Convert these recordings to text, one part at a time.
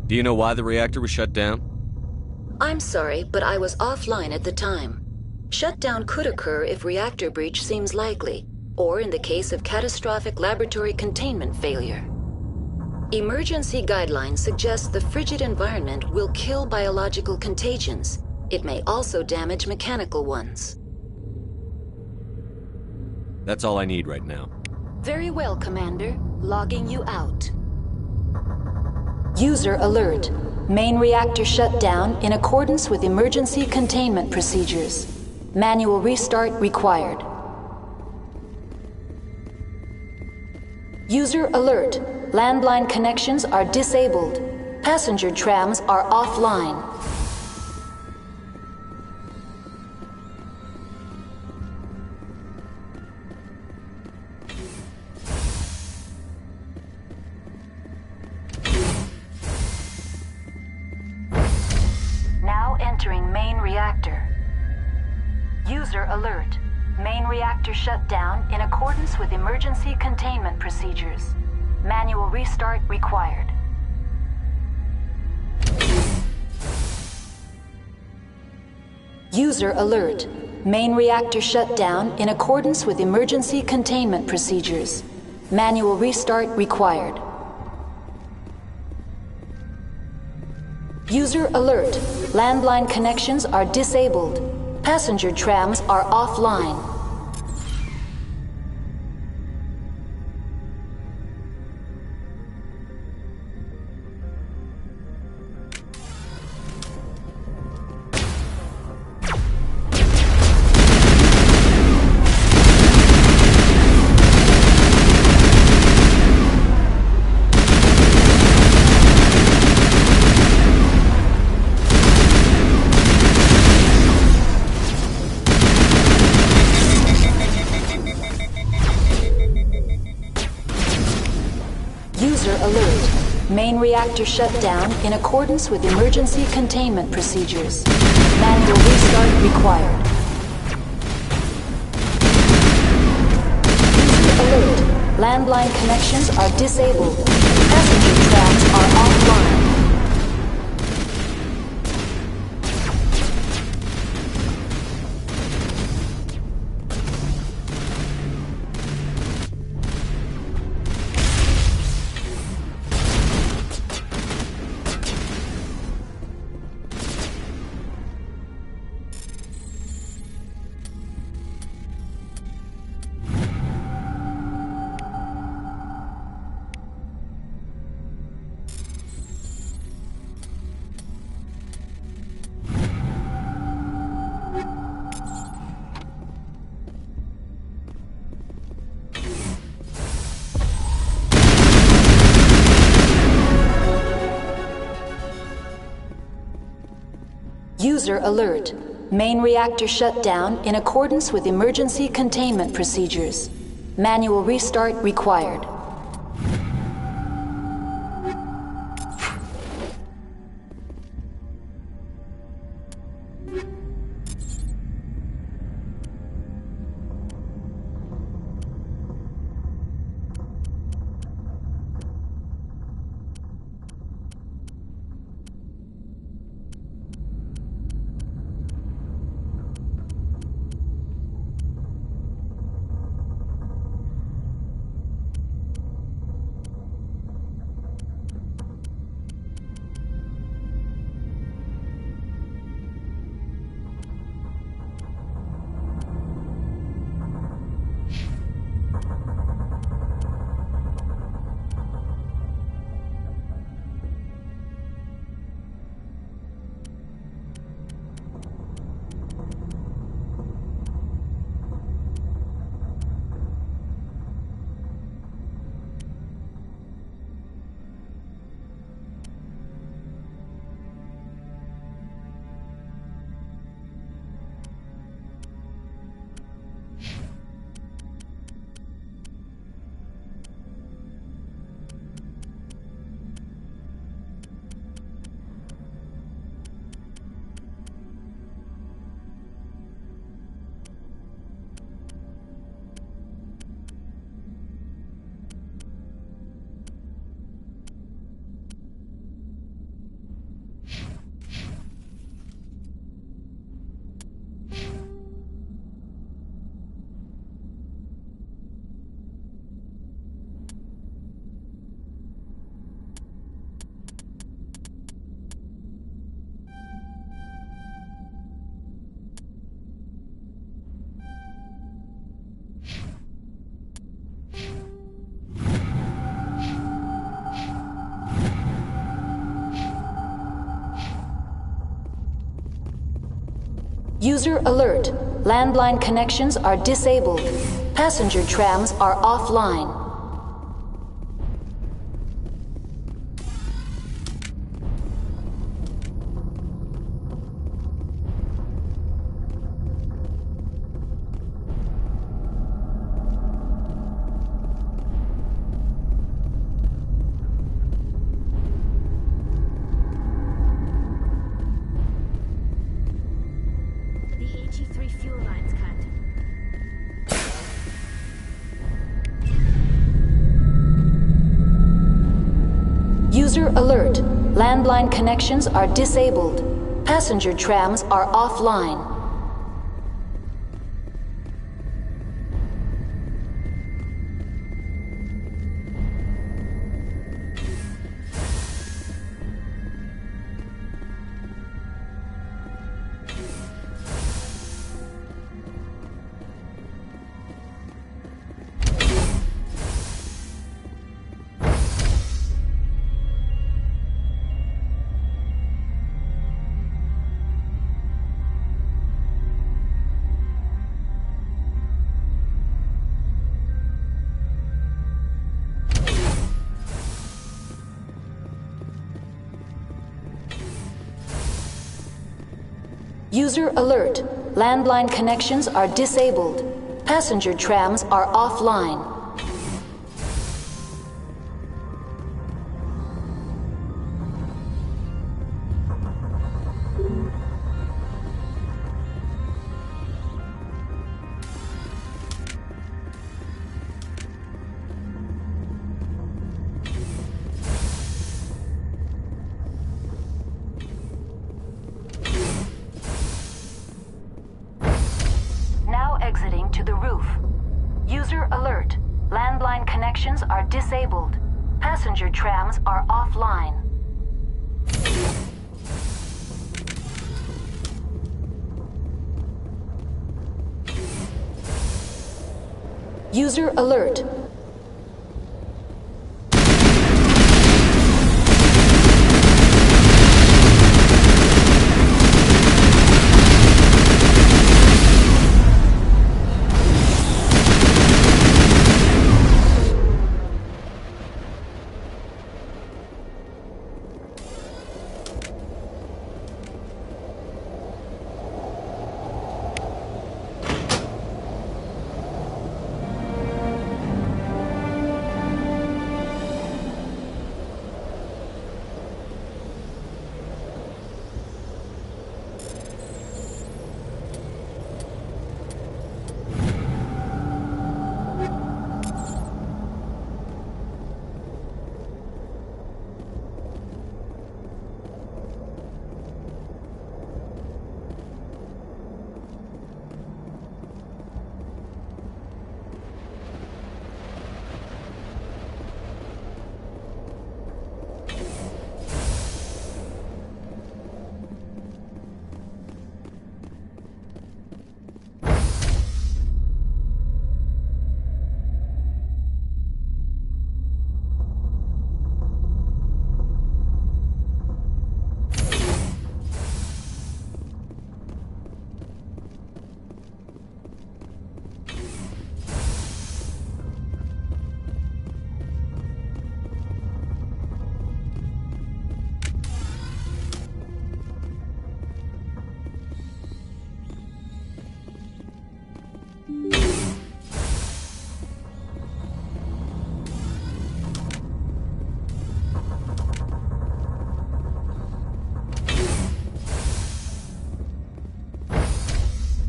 Do you know why the reactor was shut down? I'm sorry, but I was offline at the time. Shutdown could occur if reactor breach seems likely, or in the case of catastrophic laboratory containment failure. Emergency guidelines suggest the frigid environment will kill biological contagions. It may also damage mechanical ones. That's all I need right now. Very well, Commander. Logging you out. User alert. Main reactor shut down in accordance with emergency containment procedures. Manual restart required. User alert. Landline connections are disabled. Passenger trams are offline. Now entering main reactor. User alert. Main reactor shut down in accordance with emergency containment procedures. Manual restart required. User alert. Main reactor shut down in accordance with emergency containment procedures. Manual restart required. User alert. Landline connections are disabled. Passenger trams are offline. User alert. Main reactor shut down in accordance with emergency containment procedures. Manual restart required. User alert. Landline connections are disabled. Passenger trams are offline. User alert. Main reactor shut down in accordance with emergency containment procedures. Manual restart required. User alert. Landline connections are disabled. Passenger trams are offline. The AG3 fuel line's cut. User alert. Landline connections are disabled. Passenger trams are offline. User alert. Landline connections are disabled. Passenger trams are offline. Now exiting to the roof. User alert. Landline connections are disabled. Passenger trams are offline. User alert.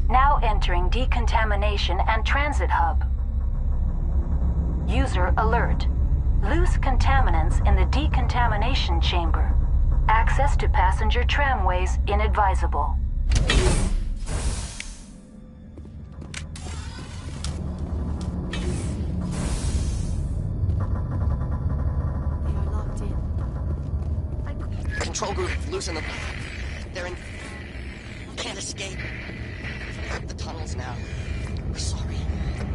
Now entering decontamination and transit hub. User alert. Loose contaminants in the decontamination chamber. Access to passenger tramways inadvisable. They are locked in. Control group, loosen them. They're in... Can't escape. The tunnels now. We're sorry.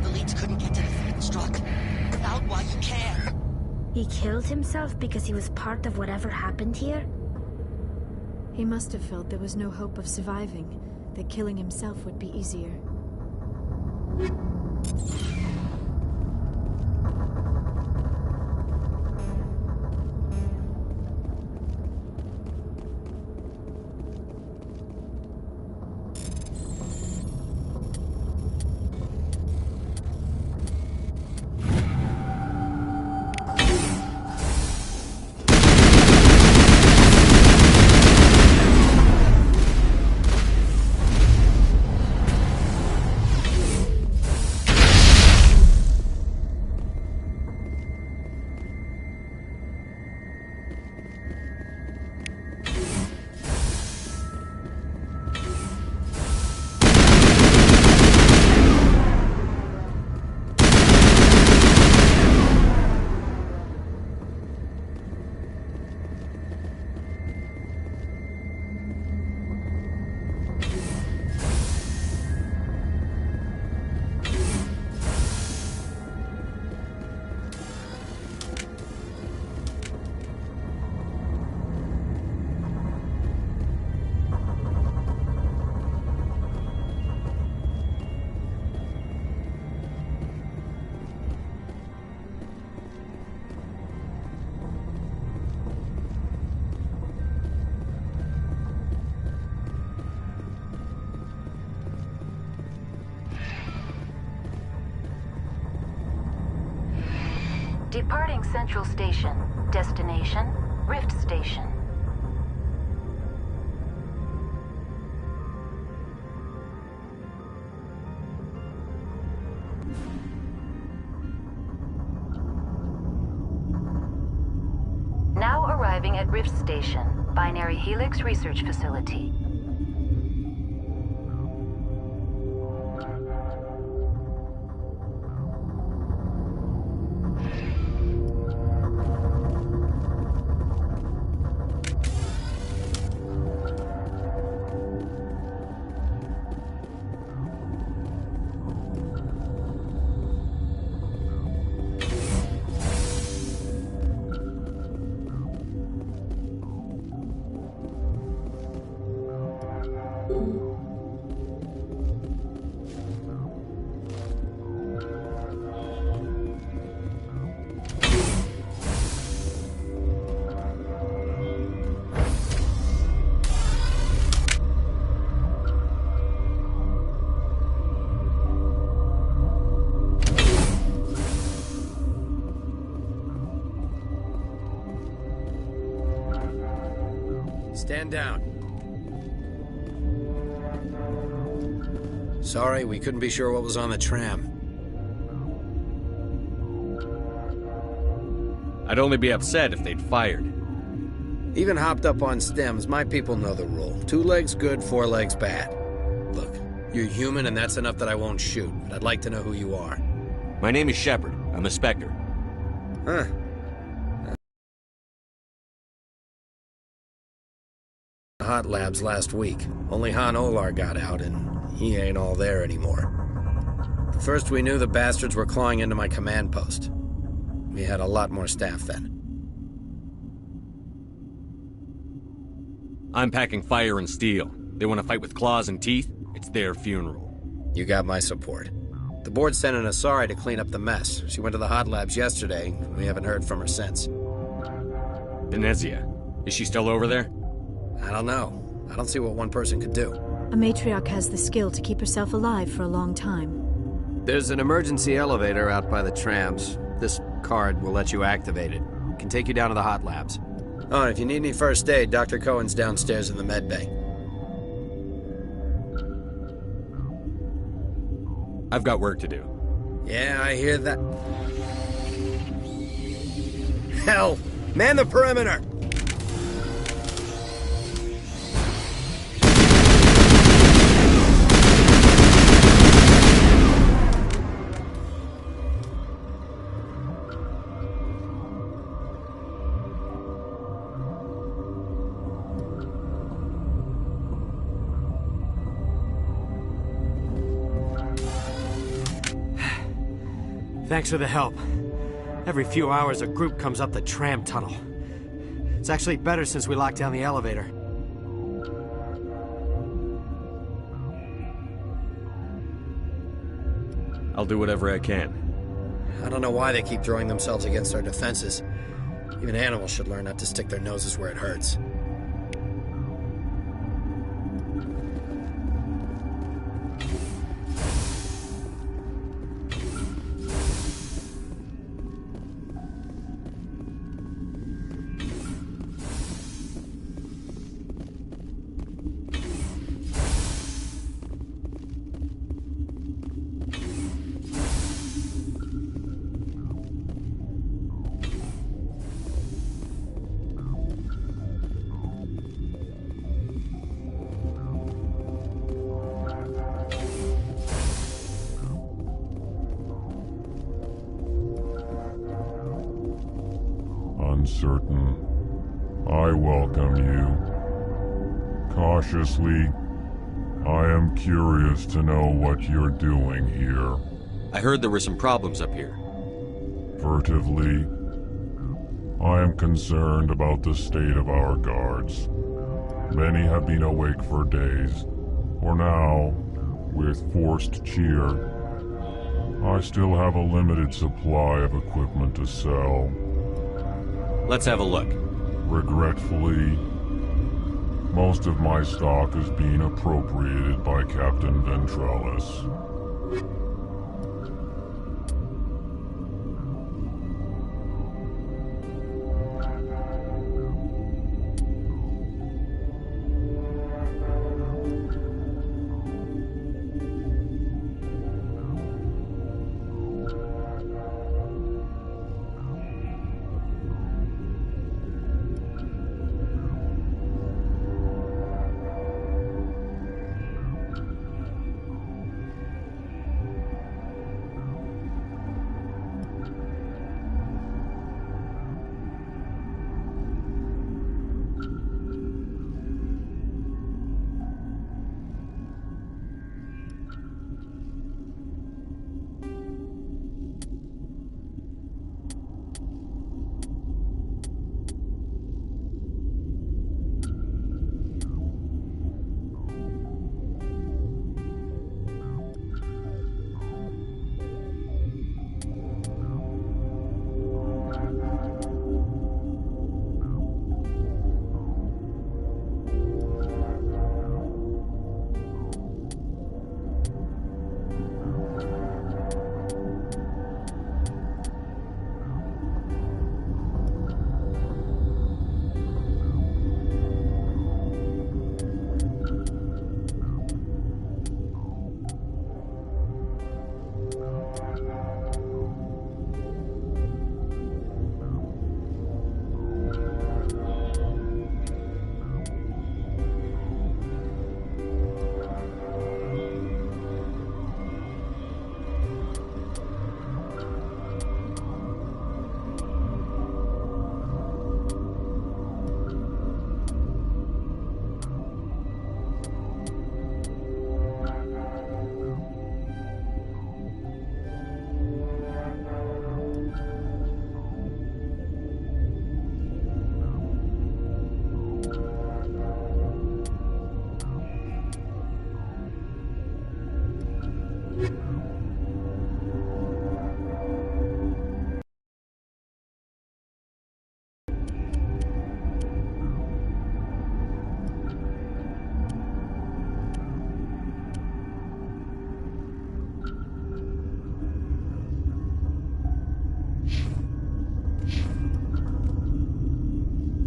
The leads couldn't get to the thing struck. Without why you can. He killed himself because he was part of whatever happened here? He must have felt there was no hope of surviving, that killing himself would be easier. Departing Central Station. Destination, Rift Station. Now arriving at Rift Station, Binary Helix Research Facility. Stand down. Sorry, we couldn't be sure what was on the tram. I'd only be upset if they'd fired. Even hopped up on stems, my people know the rule. 2 legs good, 4 legs bad. Look, you're human and that's enough that I won't shoot, but I'd like to know who you are. My name is Shepard. I'm a Spectre. Huh. Hot labs last week. Only Han Olar got out, and he ain't all there anymore. First we knew the bastards were clawing into my command post. We had a lot more staff then. I'm packing fire and steel. They want to fight with claws and teeth? It's their funeral. You got my support. The board sent an Asari to clean up the mess. She went to the hot labs yesterday. We haven't heard from her since. Venezia. Is she still over there? I don't know. I don't see what one person could do. A matriarch has the skill to keep herself alive for a long time. There's an emergency elevator out by the trams. This card will let you activate it. Can take you down to the hot labs. Oh, and if you need any first aid, Dr. Cohen's downstairs in the med bay. I've got work to do. Yeah, I hear that. Hell! Man the perimeter! Thanks for the help. Every few hours, a group comes up the tram tunnel. It's actually better since we locked down the elevator. I'll do whatever I can. I don't know why they keep throwing themselves against our defenses. Even animals should learn not to stick their noses where it hurts. Uncertain. I welcome you. Cautiously, I am curious to know what you're doing here. I heard there were some problems up here. Furtively, I am concerned about the state of our guards. Many have been awake for days, for now, with forced cheer, I still have a limited supply of equipment to sell. Let's have a look. Regretfully, most of my stock is being appropriated by Captain Ventrellis.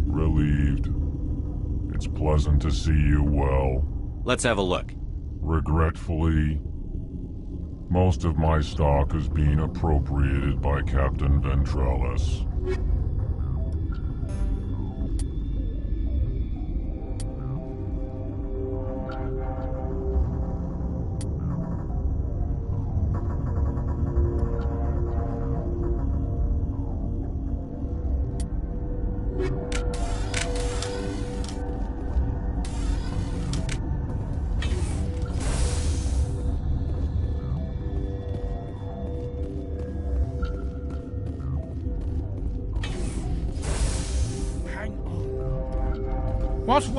Relieved. It's pleasant to see you well. Let's have a look. Regretfully, most of my stock is being appropriated by Captain Ventrellis.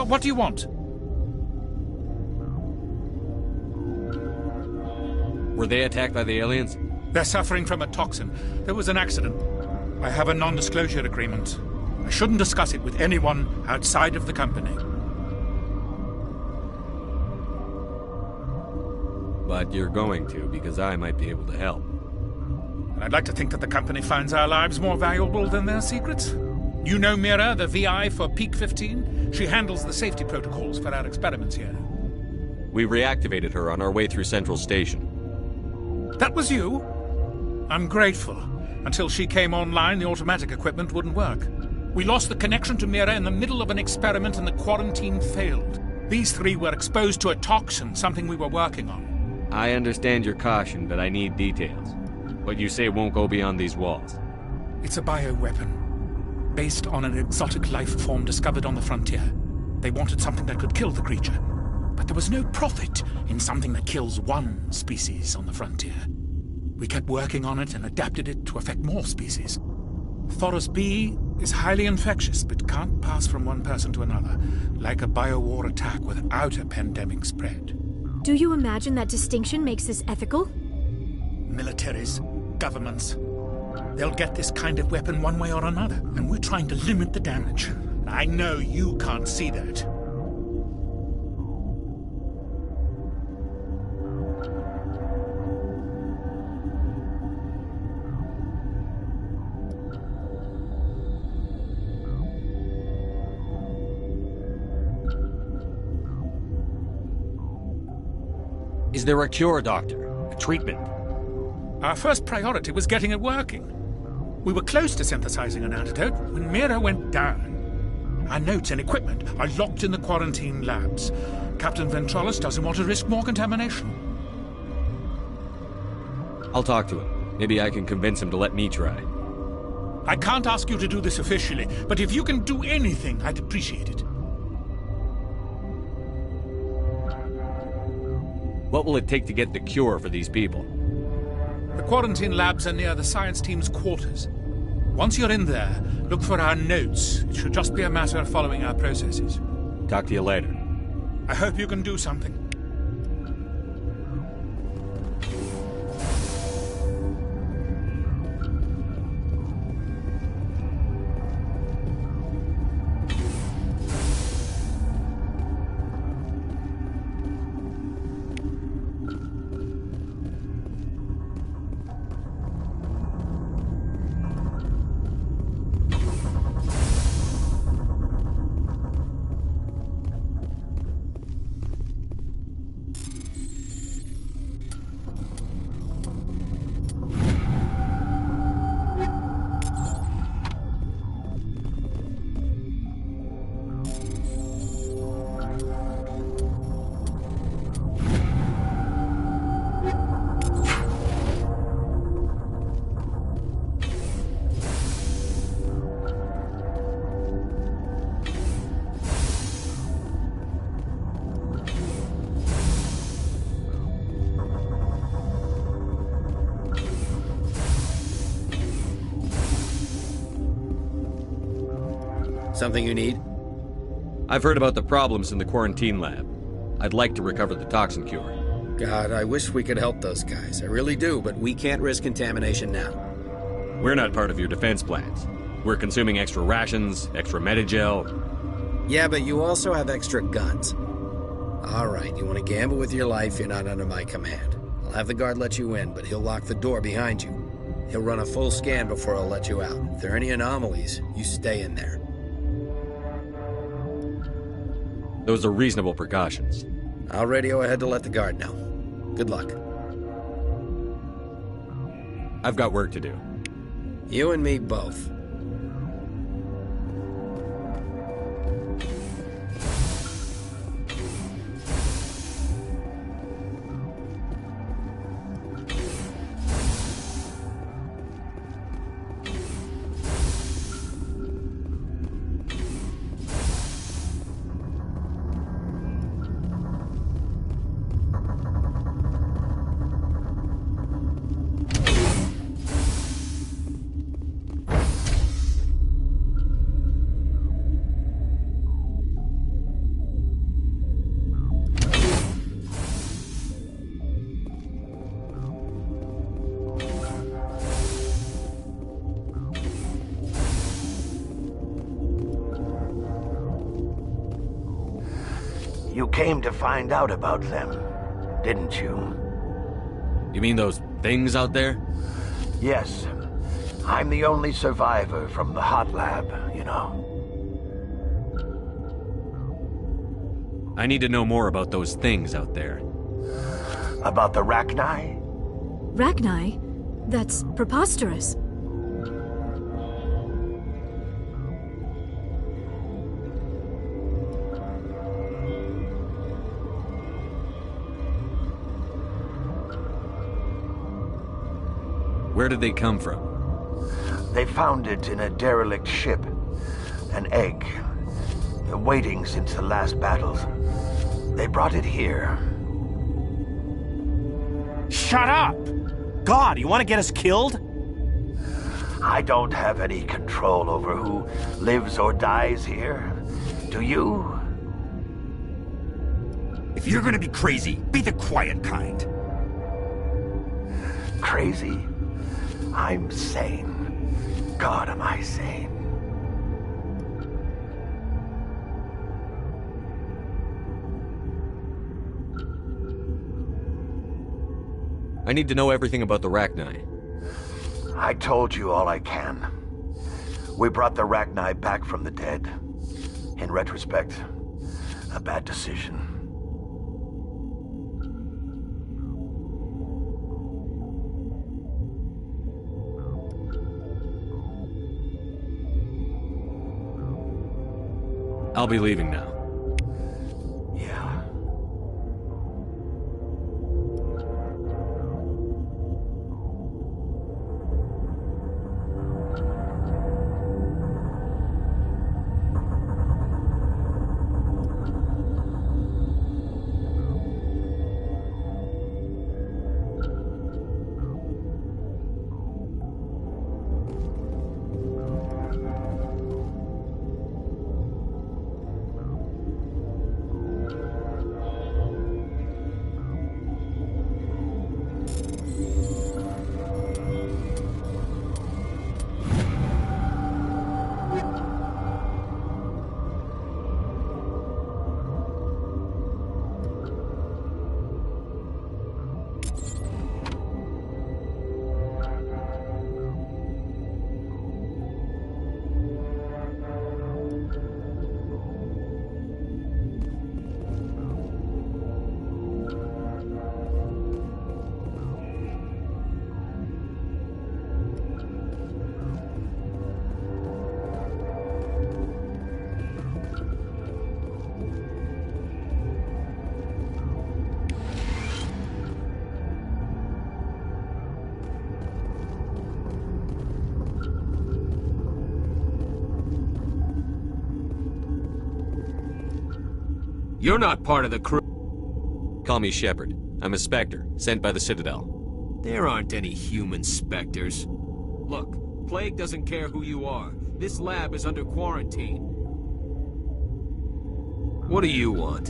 What do you want? Were they attacked by the aliens? They're suffering from a toxin. There was an accident. I have a non-disclosure agreement. I shouldn't discuss it with anyone outside of the company. But you're going to, because I might be able to help. I'd like to think that the company finds our lives more valuable than their secrets. You know Mira, the VI for Peak 15? She handles the safety protocols for our experiments here. We reactivated her on our way through Central Station. That was you? I'm grateful. Until she came online, the automatic equipment wouldn't work. We lost the connection to Mira in the middle of an experiment and the quarantine failed. These three were exposed to a toxin, something we were working on. I understand your caution, but I need details. What you say won't go beyond these walls. It's a bioweapon, based on an exotic life form discovered on the frontier. They wanted something that could kill the creature, but there was no profit in something that kills one species on the frontier. We kept working on it and adapted it to affect more species. Thoros B is highly infectious, but can't pass from one person to another, like a biowar attack without a pandemic spread. Do you imagine that distinction makes this ethical? Militaries, governments, they'll get this kind of weapon one way or another, and we're trying to limit the damage. I know you can't see that. Is there a cure, Doctor? A treatment? Our first priority was getting it working. We were close to synthesizing an antidote when Mira went down. Our notes and equipment are locked in the quarantine labs. Captain Ventrolis doesn't want to risk more contamination. I'll talk to him. Maybe I can convince him to let me try. I can't ask you to do this officially, but if you can do anything, I'd appreciate it. What will it take to get the cure for these people? The quarantine labs are near the science team's quarters. Once you're in there, look for our notes. It should just be a matter of following our processes. Talk to you later. I hope you can do something. Something you need? I've heard about the problems in the quarantine lab. I'd like to recover the toxin cure. God, I wish we could help those guys. I really do, but we can't risk contamination now. We're not part of your defense plans. We're consuming extra rations, extra Medigel. Yeah, but you also have extra guns. All right, you want to gamble with your life, you're not under my command. I'll have the guard let you in, but he'll lock the door behind you. He'll run a full scan before he'll let you out. If there are any anomalies, you stay in there. Those are reasonable precautions. I'll radio ahead to let the guard know. Good luck. I've got work to do. You and me both. You came to find out about them, didn't you? You mean those things out there? Yes. I'm the only survivor from the hot lab, you know. I need to know more about those things out there. About the Rachni? Rachni? That's preposterous. Where did they come from? They found it in a derelict ship. An egg. Waiting since the last battles. They brought it here. Shut up! God, you want to get us killed? I don't have any control over who lives or dies here. Do you? If you're gonna be crazy, be the quiet kind. Crazy? I'm sane. God, am I sane. I need to know everything about the Rachni. I told you all I can. We brought the Rachni back from the dead. In retrospect, a bad decision. I'll be leaving now. Yeah. You're not part of the crew. Call me Shepard. I'm a Spectre, sent by the Citadel. There aren't any human Spectres. Look, Plague doesn't care who you are. This lab is under quarantine. What do you want?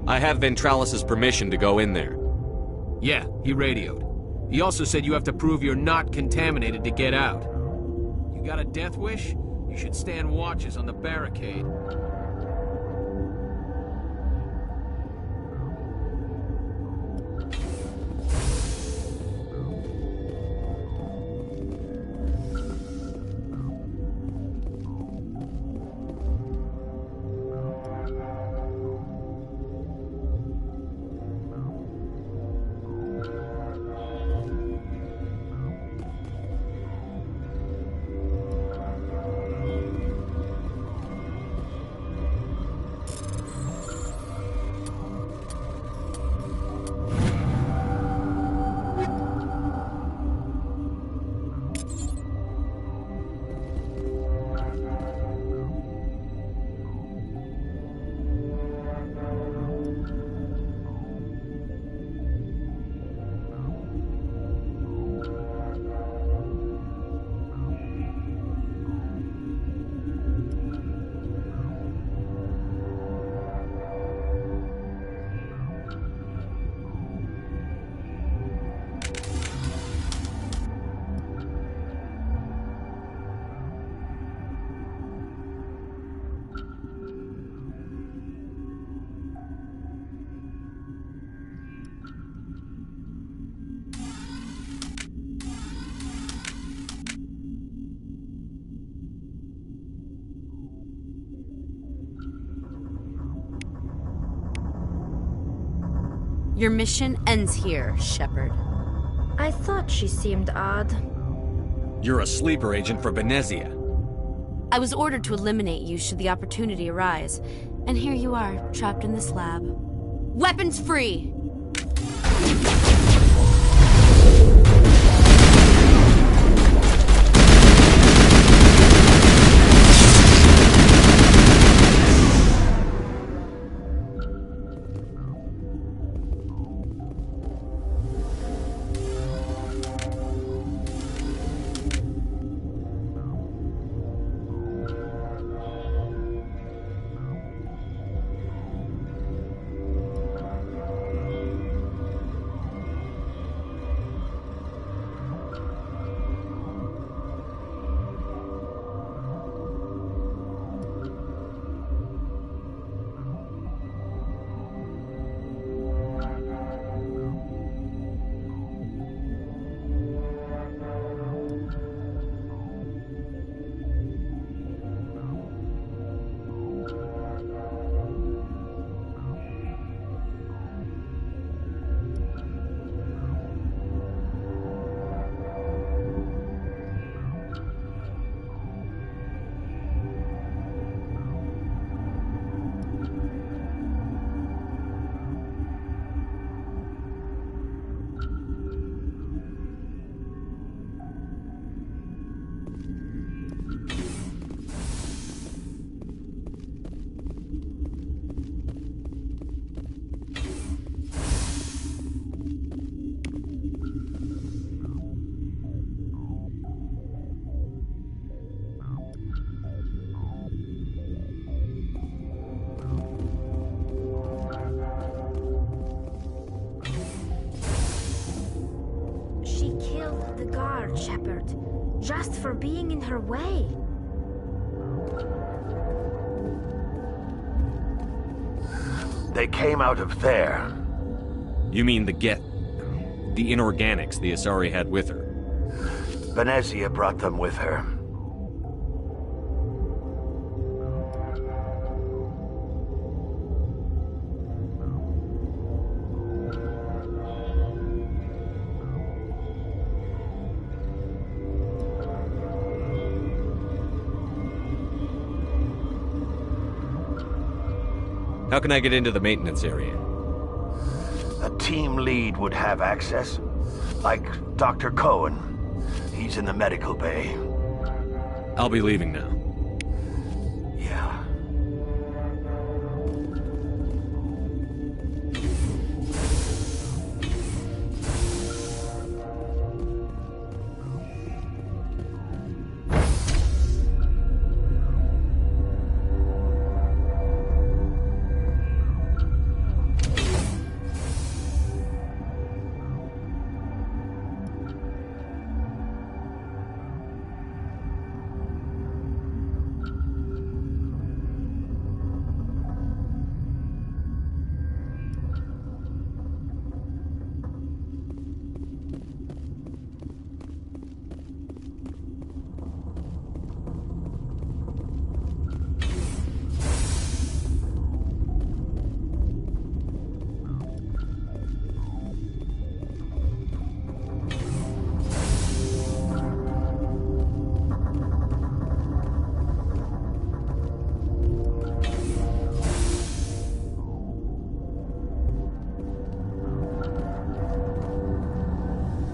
I have Ventralis' permission to go in there. Yeah, he radioed. He also said you have to prove you're not contaminated to get out. You got a death wish? You should stand watches on the barricade. Your mission ends here, Shepard. I thought she seemed odd. You're a sleeper agent for Benezia. I was ordered to eliminate you should the opportunity arise. And here you are, trapped in this lab. Weapons free! Shepard, just for being in her way. They came out of there. You mean the inorganics the Asari had with her? Benezia brought them with her. How can I get into the maintenance area? A team lead would have access. Like Dr. Cohen. He's in the medical bay. I'll be leaving now. Yeah.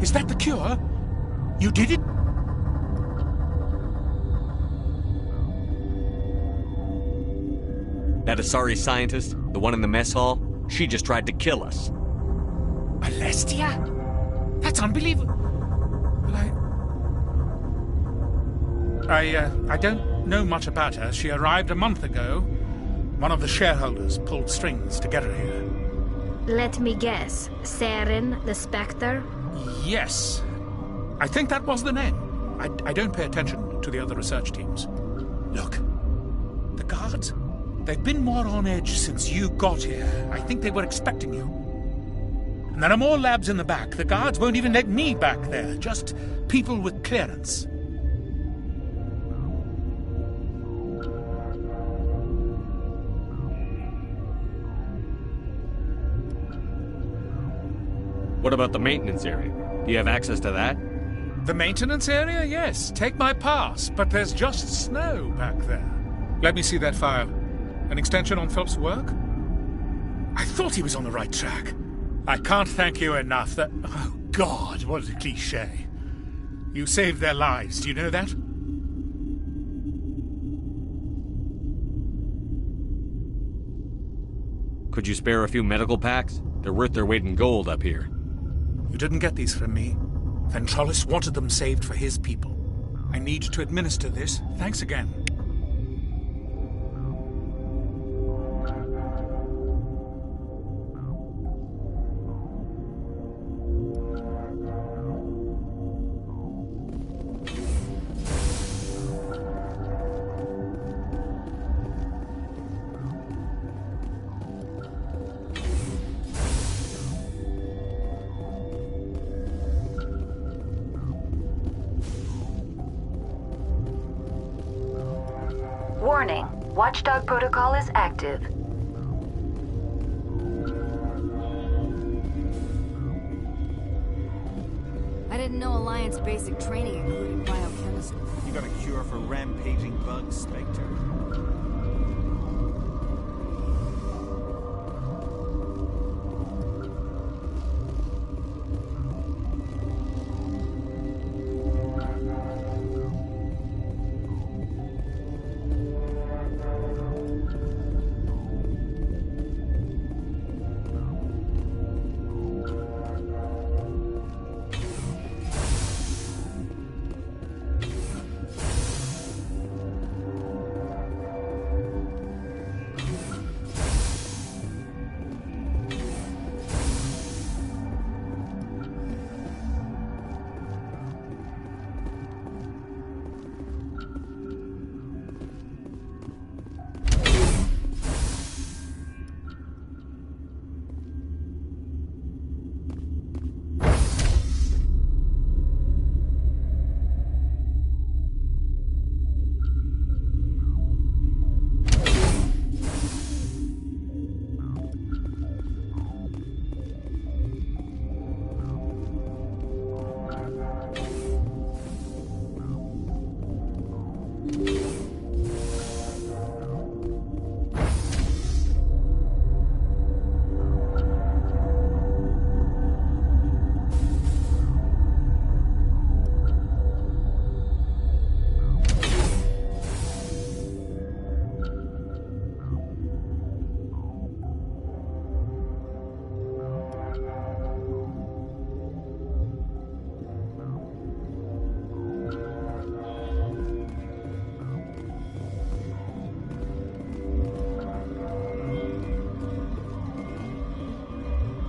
Is that the cure? You did it? That Asari scientist, the one in the mess hall, she just tried to kill us. Alestia? That's unbelievable. I don't know much about her. She arrived a month ago. One of the shareholders pulled strings to get her here. Let me guess. Saren, the Spectre? Yes. I think that was the name. I don't pay attention to the other research teams. Look, the guards, they've been more on edge since you got here. I think they were expecting you. And there are more labs in the back. The guards won't even let me back there. Just people with clearance. What about the maintenance area? Do you have access to that? The maintenance area? Yes. Take my pass, but there's just snow back there. Let me see that file. An extension on Phelps' work? I thought he was on the right track. I can't thank you enough that... Oh, God, what a cliché. You saved their lives, do you know that? Could you spare a few medical packs? They're worth their weight in gold up here. You didn't get these from me. Ventrolis wanted them saved for his people. I need to administer this. Thanks again. Warning, Watchdog protocol is active. I didn't know Alliance basic training included biochemistry. You got a cure for rampaging bugs, Spectre?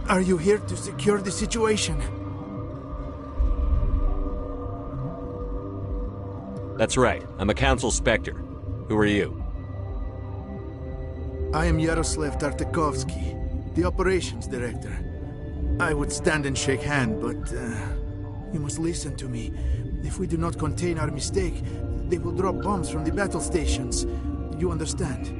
Are you here to secure the situation? That's right. I'm a Council Spectre. Who are you? I am Yaroslav Tartakovsky, the Operations Director. I would stand and shake hand, but you must listen to me. If we do not contain our mistake, they will drop bombs from the battle stations. You understand?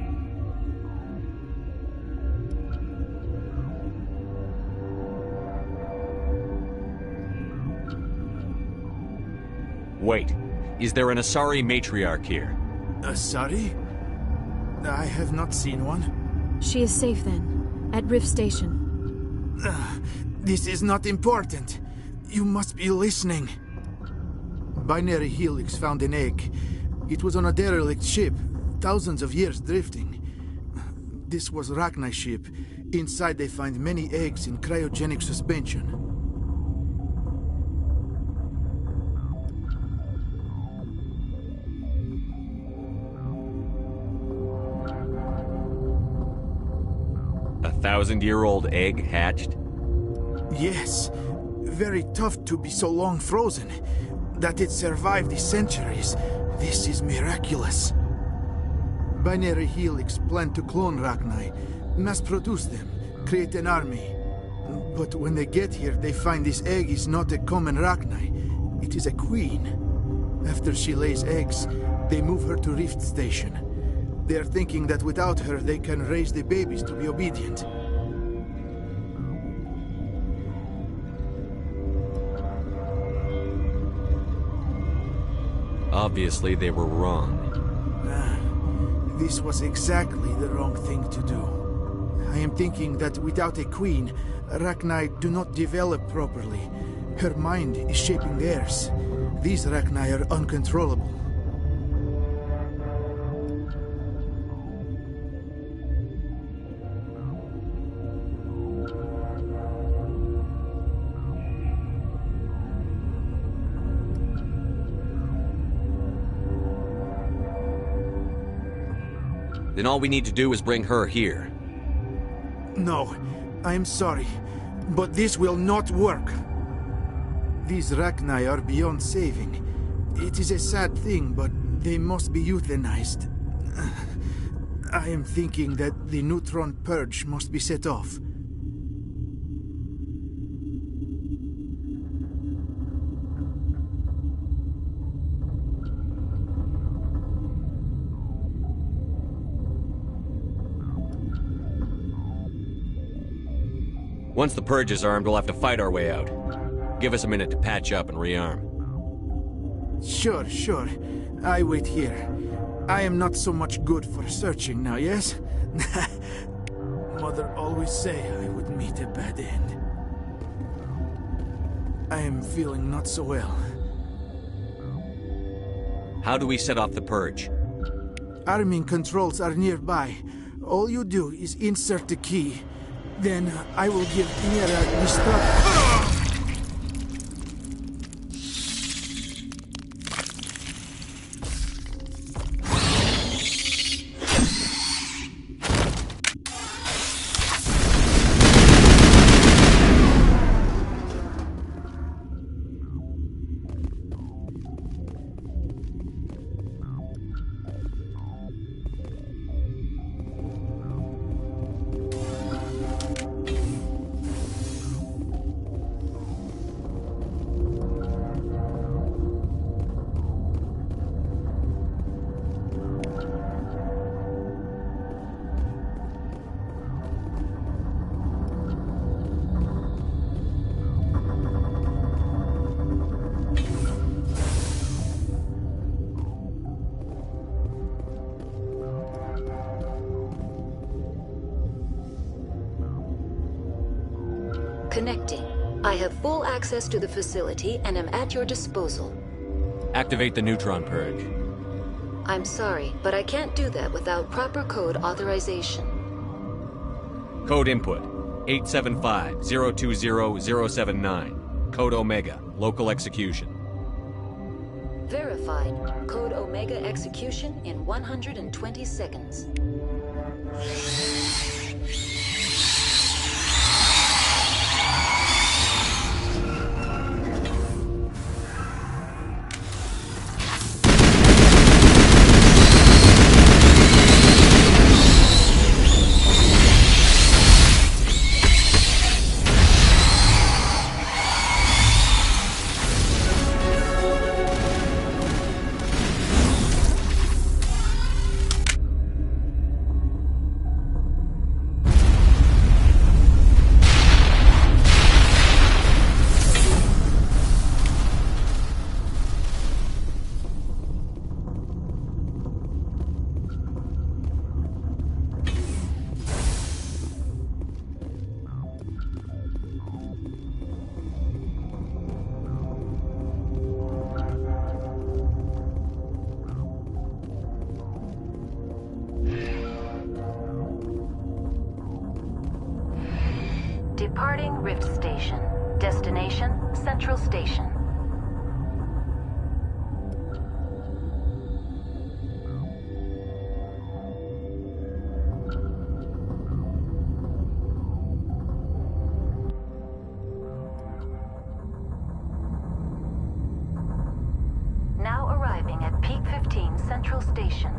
Wait. Is there an Asari matriarch here? Asari? I have not seen one. She is safe then, at Rift Station. This is not important. You must be listening. Binary Helix found an egg. It was on a derelict ship, thousands of years drifting. This was Rachni's ship. Inside they find many eggs in cryogenic suspension. A 1,000-year-old egg hatched? Yes. Very tough to be so long frozen. That it survived the centuries. This is miraculous. Binary Helix planned to clone Rachni, mass-produce them, create an army. But when they get here, they find this egg is not a common Rachni. It is a queen. After she lays eggs, they move her to Rift Station. They are thinking that without her, they can raise the babies to be obedient. Obviously, they were wrong. This was exactly the wrong thing to do. I am thinking that without a queen, Rachni do not develop properly. Her mind is shaping theirs. These Rachni are uncontrollable. Then all we need to do is bring her here. No, I am sorry, but this will not work. These Rachni are beyond saving. It is a sad thing, but they must be euthanized. I am thinking that the neutron purge must be set off. Once the purge is armed, we'll have to fight our way out. Give us a minute to patch up and rearm. Sure. I wait here. I am not so much good for searching now, yes? Mother always say I would meet a bad end. I am feeling not so well. How do we set off the purge? Arming controls are nearby. All you do is insert the key. Then I will give Mira the start. Connecting. I have full access to the facility and am at your disposal. Activate the neutron purge. I'm sorry, but I can't do that without proper code authorization. Code input 875-020-079. Code Omega. Local execution. Verified. Code Omega execution in 120 seconds. Departing Rift Station. Destination, Central Station. Now arriving at Peak 15 Central Station.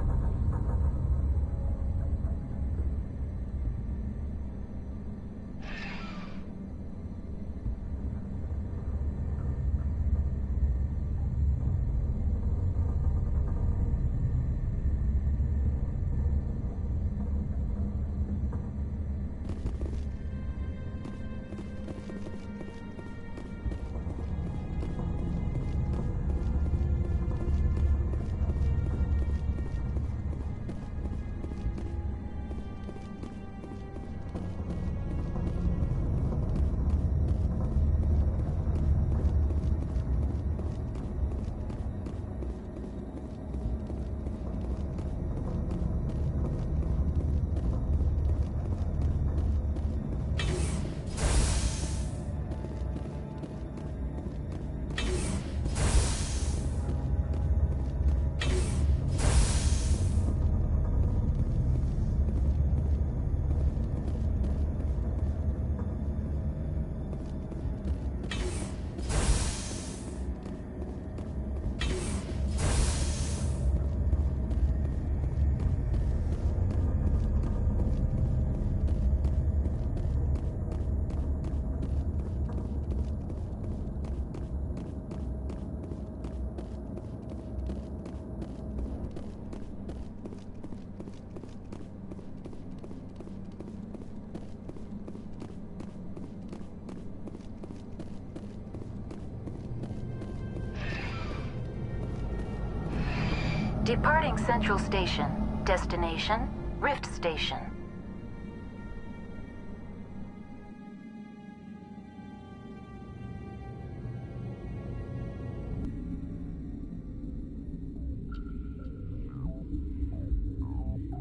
Departing Central Station. Destination, Rift Station.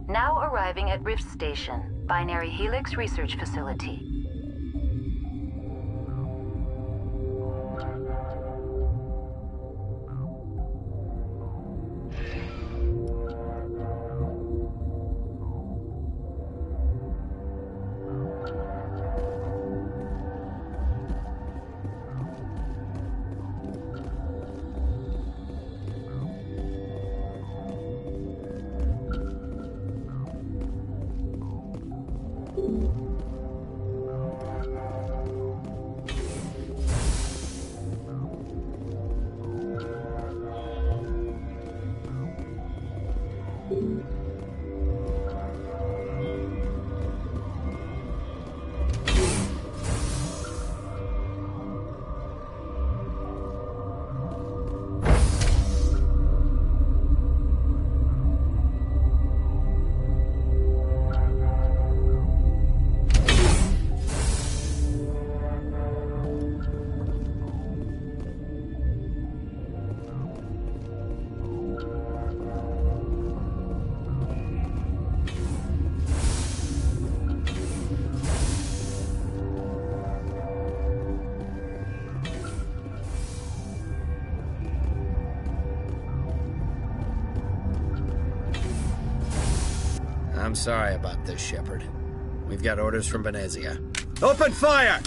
Now arriving at Rift Station, Binary Helix Research Facility. I'm sorry about this, Shepard. We've got orders from Venezia. Open fire!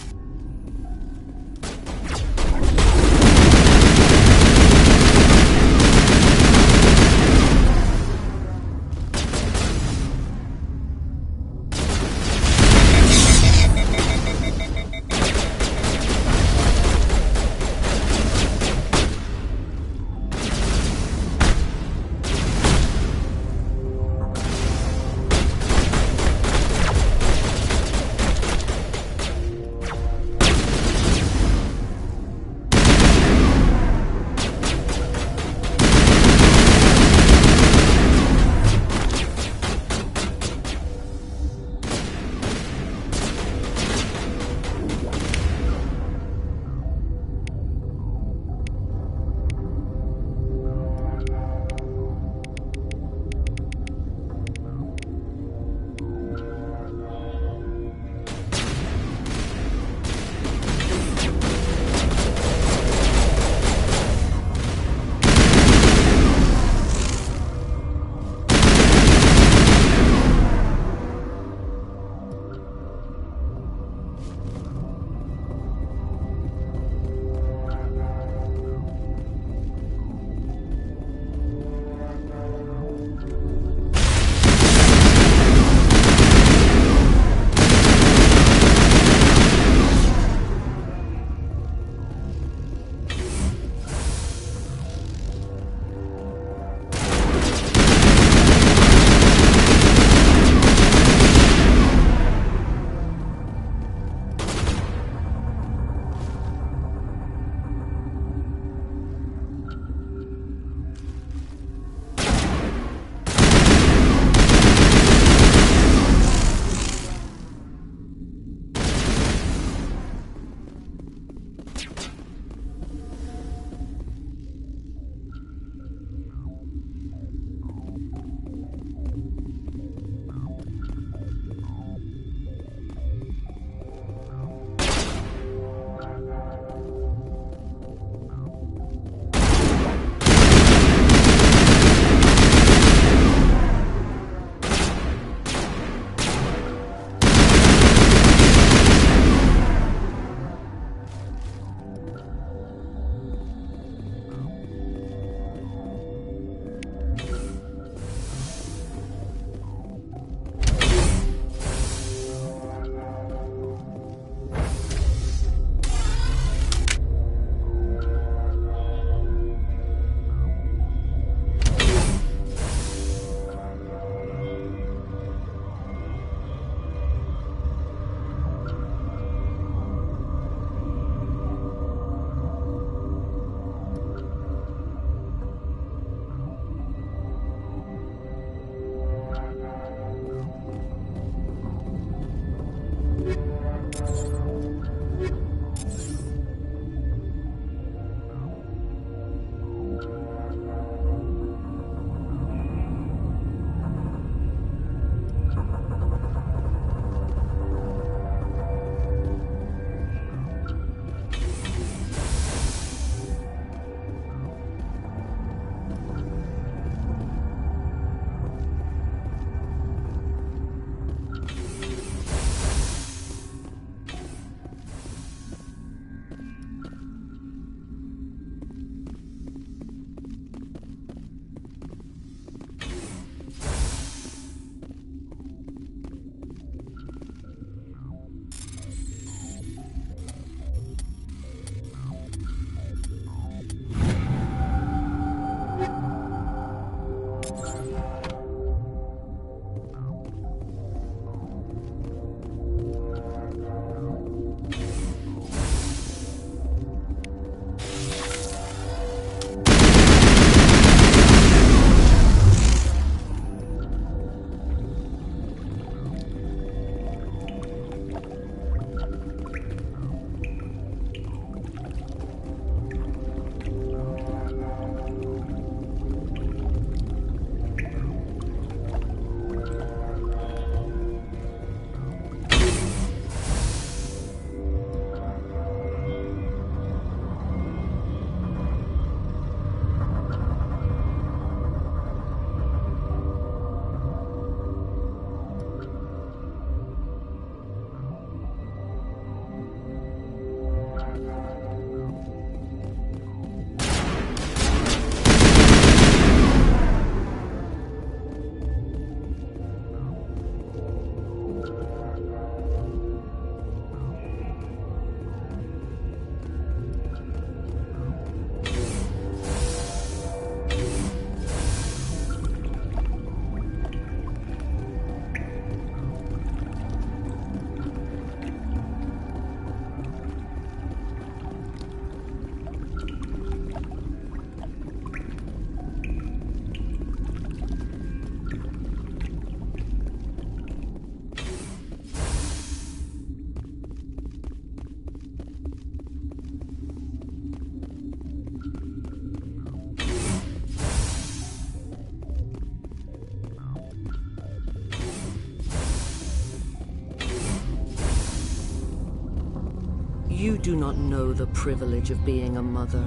You do not know the privilege of being a mother.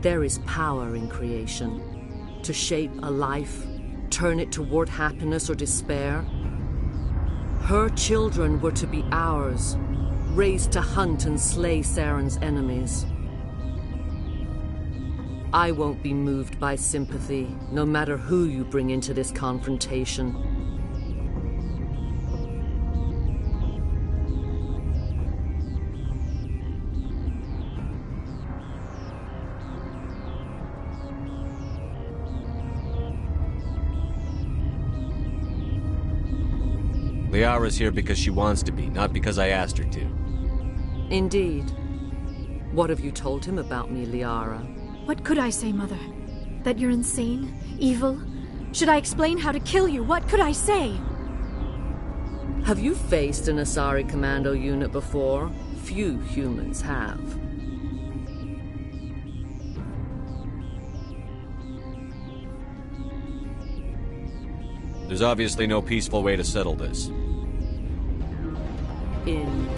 There is power in creation. To shape a life, turn it toward happiness or despair. Her children were to be ours, raised to hunt and slay Saren's enemies. I won't be moved by sympathy, no matter who you bring into this confrontation. Liara's here because she wants to be, not because I asked her to. Indeed. What have you told him about me, Liara? What could I say, Mother? That you're insane? Evil? Should I explain how to kill you? What could I say? Have you faced an Asari commando unit before? Few humans have. There's obviously no peaceful way to settle this. Indeed.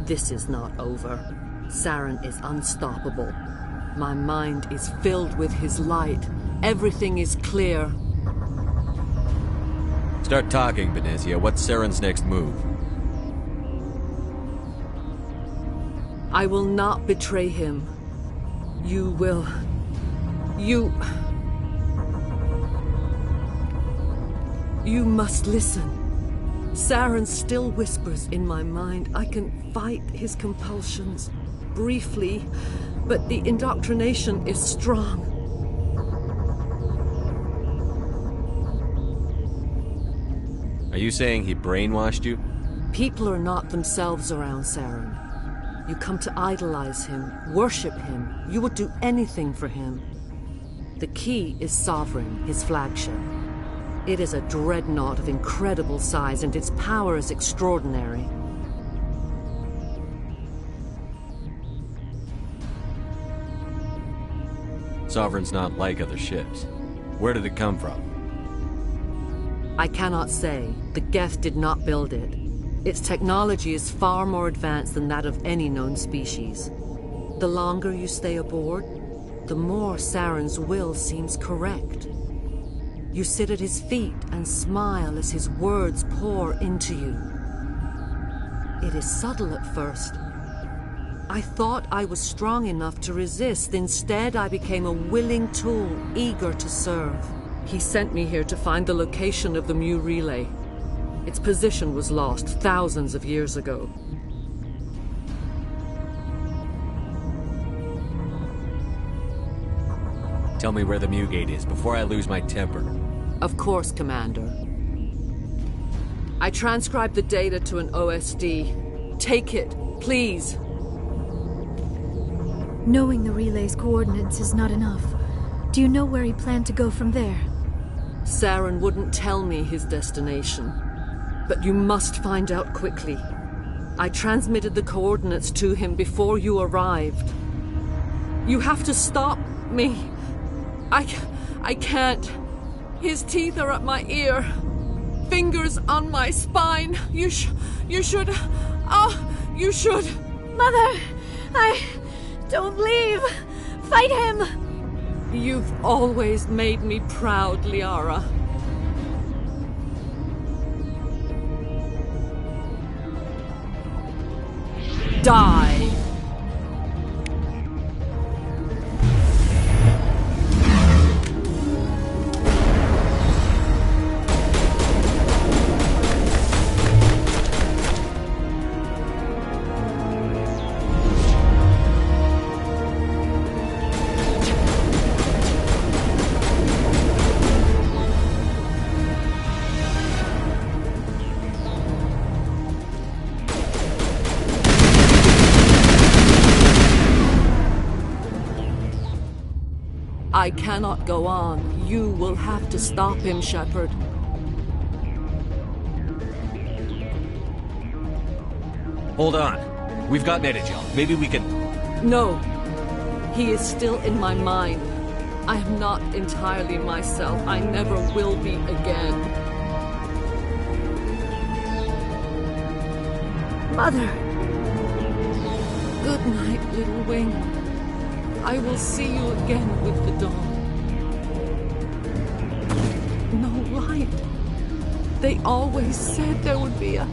This is not over. Saren is unstoppable. My mind is filled with his light. Everything is clear. Start talking, Benezia. What's Saren's next move? I will not betray him. You will... You must listen. Saren still whispers in my mind. I can fight his compulsions, briefly, but the indoctrination is strong. Are you saying he brainwashed you? People are not themselves around Saren. You come to idolize him, worship him. You would do anything for him. The key is Sovereign, his flagship. It is a dreadnought of incredible size, and its power is extraordinary. Sovereign's not like other ships. Where did it come from? I cannot say. The Geth did not build it. Its technology is far more advanced than that of any known species. The longer you stay aboard, the more Saren's will seems correct. You sit at his feet and smile as his words pour into you. It is subtle at first. I thought I was strong enough to resist. Instead, I became a willing tool, eager to serve. He sent me here to find the location of the Mu relay. Its position was lost thousands of years ago. Tell me where the Mu gate is before I lose my temper. Of course, Commander. I transcribed the data to an OSD. Take it, please. Knowing the relay's coordinates is not enough. Do you know where he planned to go from there? Saren wouldn't tell me his destination. But you must find out quickly. I transmitted the coordinates to him before you arrived. You have to stop me. I can't. His teeth are at my ear. Fingers on my spine. You should... you should... Mother! Don't leave! Fight him! You've always made me proud, Liara. Die! I cannot go on. You will have to stop him, Shepard. Hold on. We've got Metagel. Maybe we can... No. He is still in my mind. I am not entirely myself. I never will be again. Mother! Good night, little wing. I will see you again with the dawn. No light. They always said there would be a...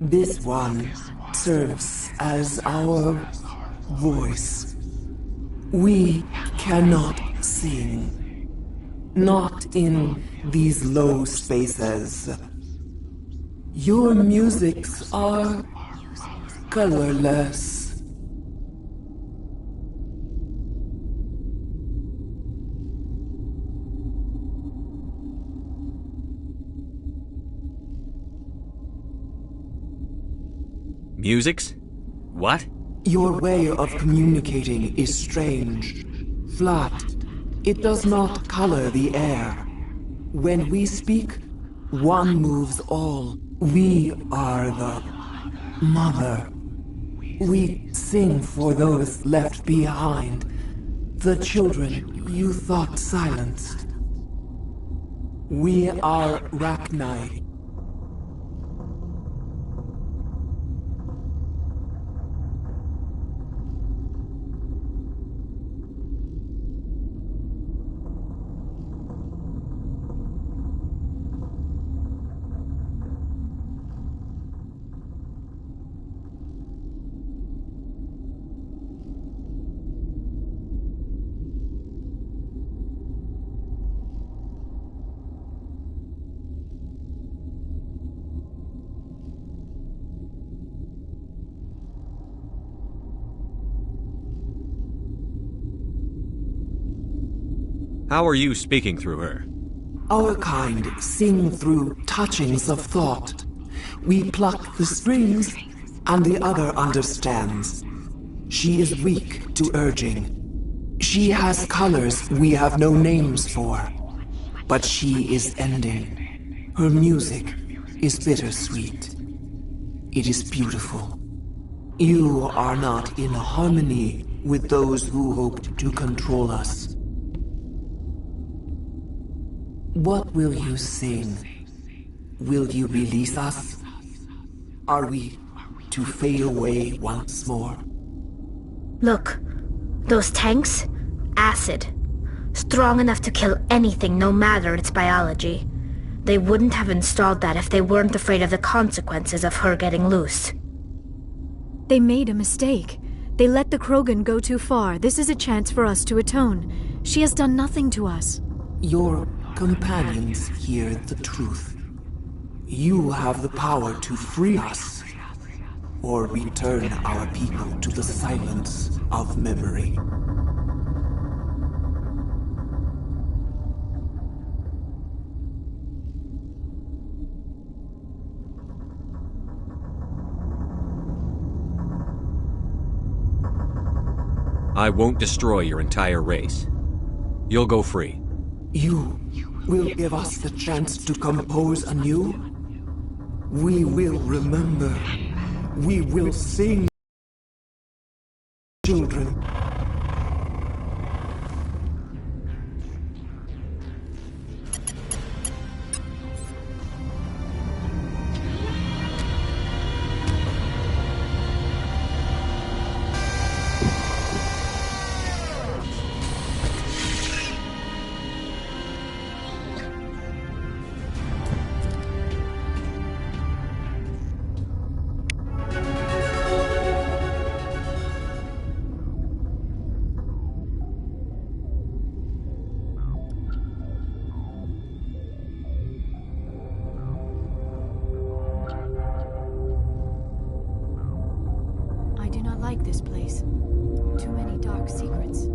This one serves as our voice. We cannot sing. Not in these low spaces. Your musics are colorless. Musics? What? Your way of communicating is strange. Flat. It does not color the air. When we speak, one moves all. We are the mother. We sing for those left behind. The children you thought silenced. We are Rachni. How are you speaking through her? Our kind sing through touchings of thought. We pluck the strings, and the other understands. She is weak to urging. She has colors we have no names for. But she is ending. Her music is bittersweet. It is beautiful. You are not in harmony with those who hope to control us. What will you sing? Will you release us? Are we to fade away once more? Look, those tanks? Acid. Strong enough to kill anything, no matter its biology. They wouldn't have installed that if they weren't afraid of the consequences of her getting loose. They made a mistake. They let the Krogan go too far. This is a chance for us to atone. She has done nothing to us. Your companions hear the truth. You have the power to free us, or return our people to the silence of memory. I won't destroy your entire race. You'll go free. You will give us the chance to compose anew? We will remember. We will sing. Children. I do not like this place. Too many dark secrets.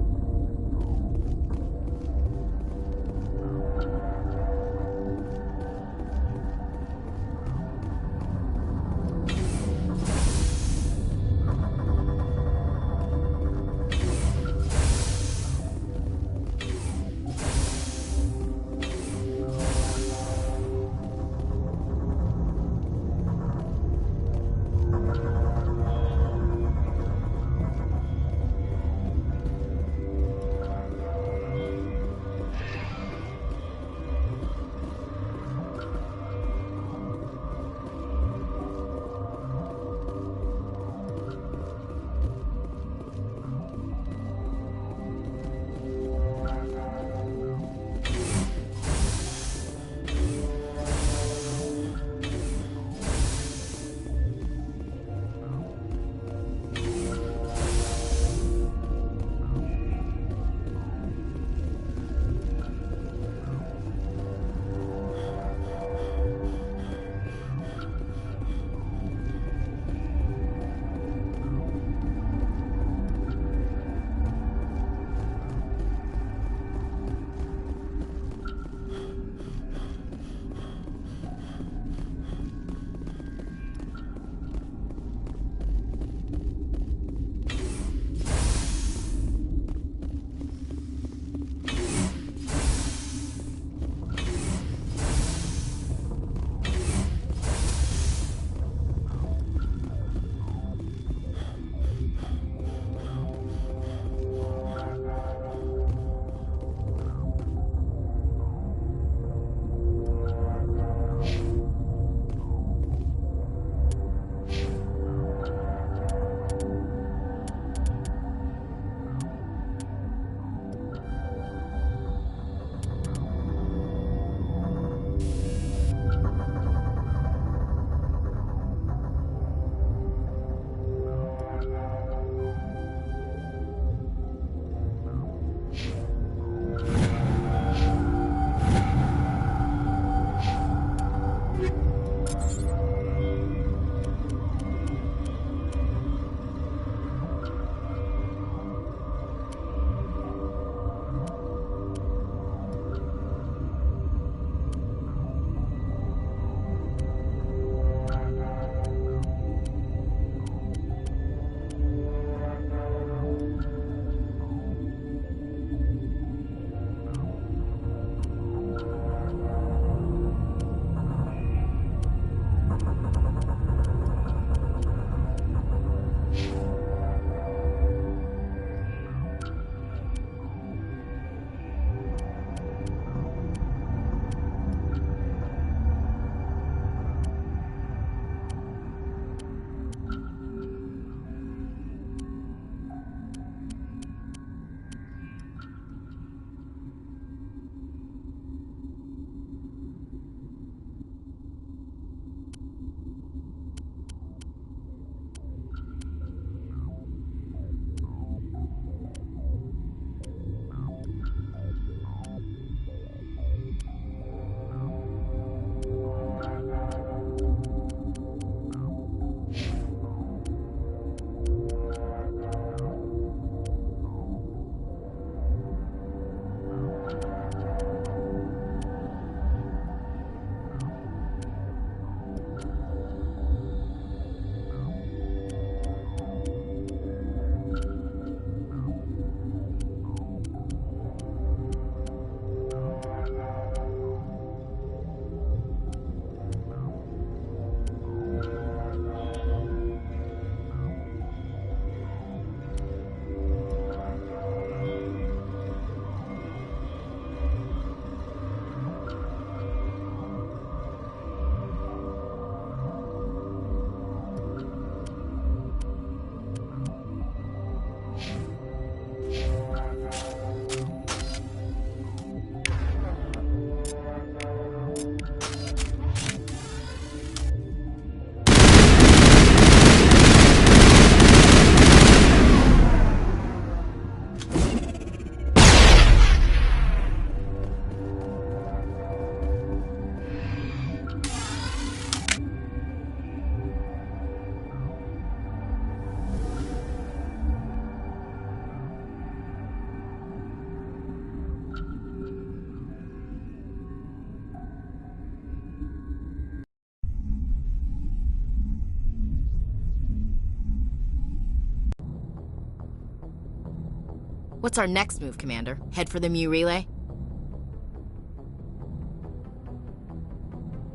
What's our next move, Commander? Head for the Mu Relay?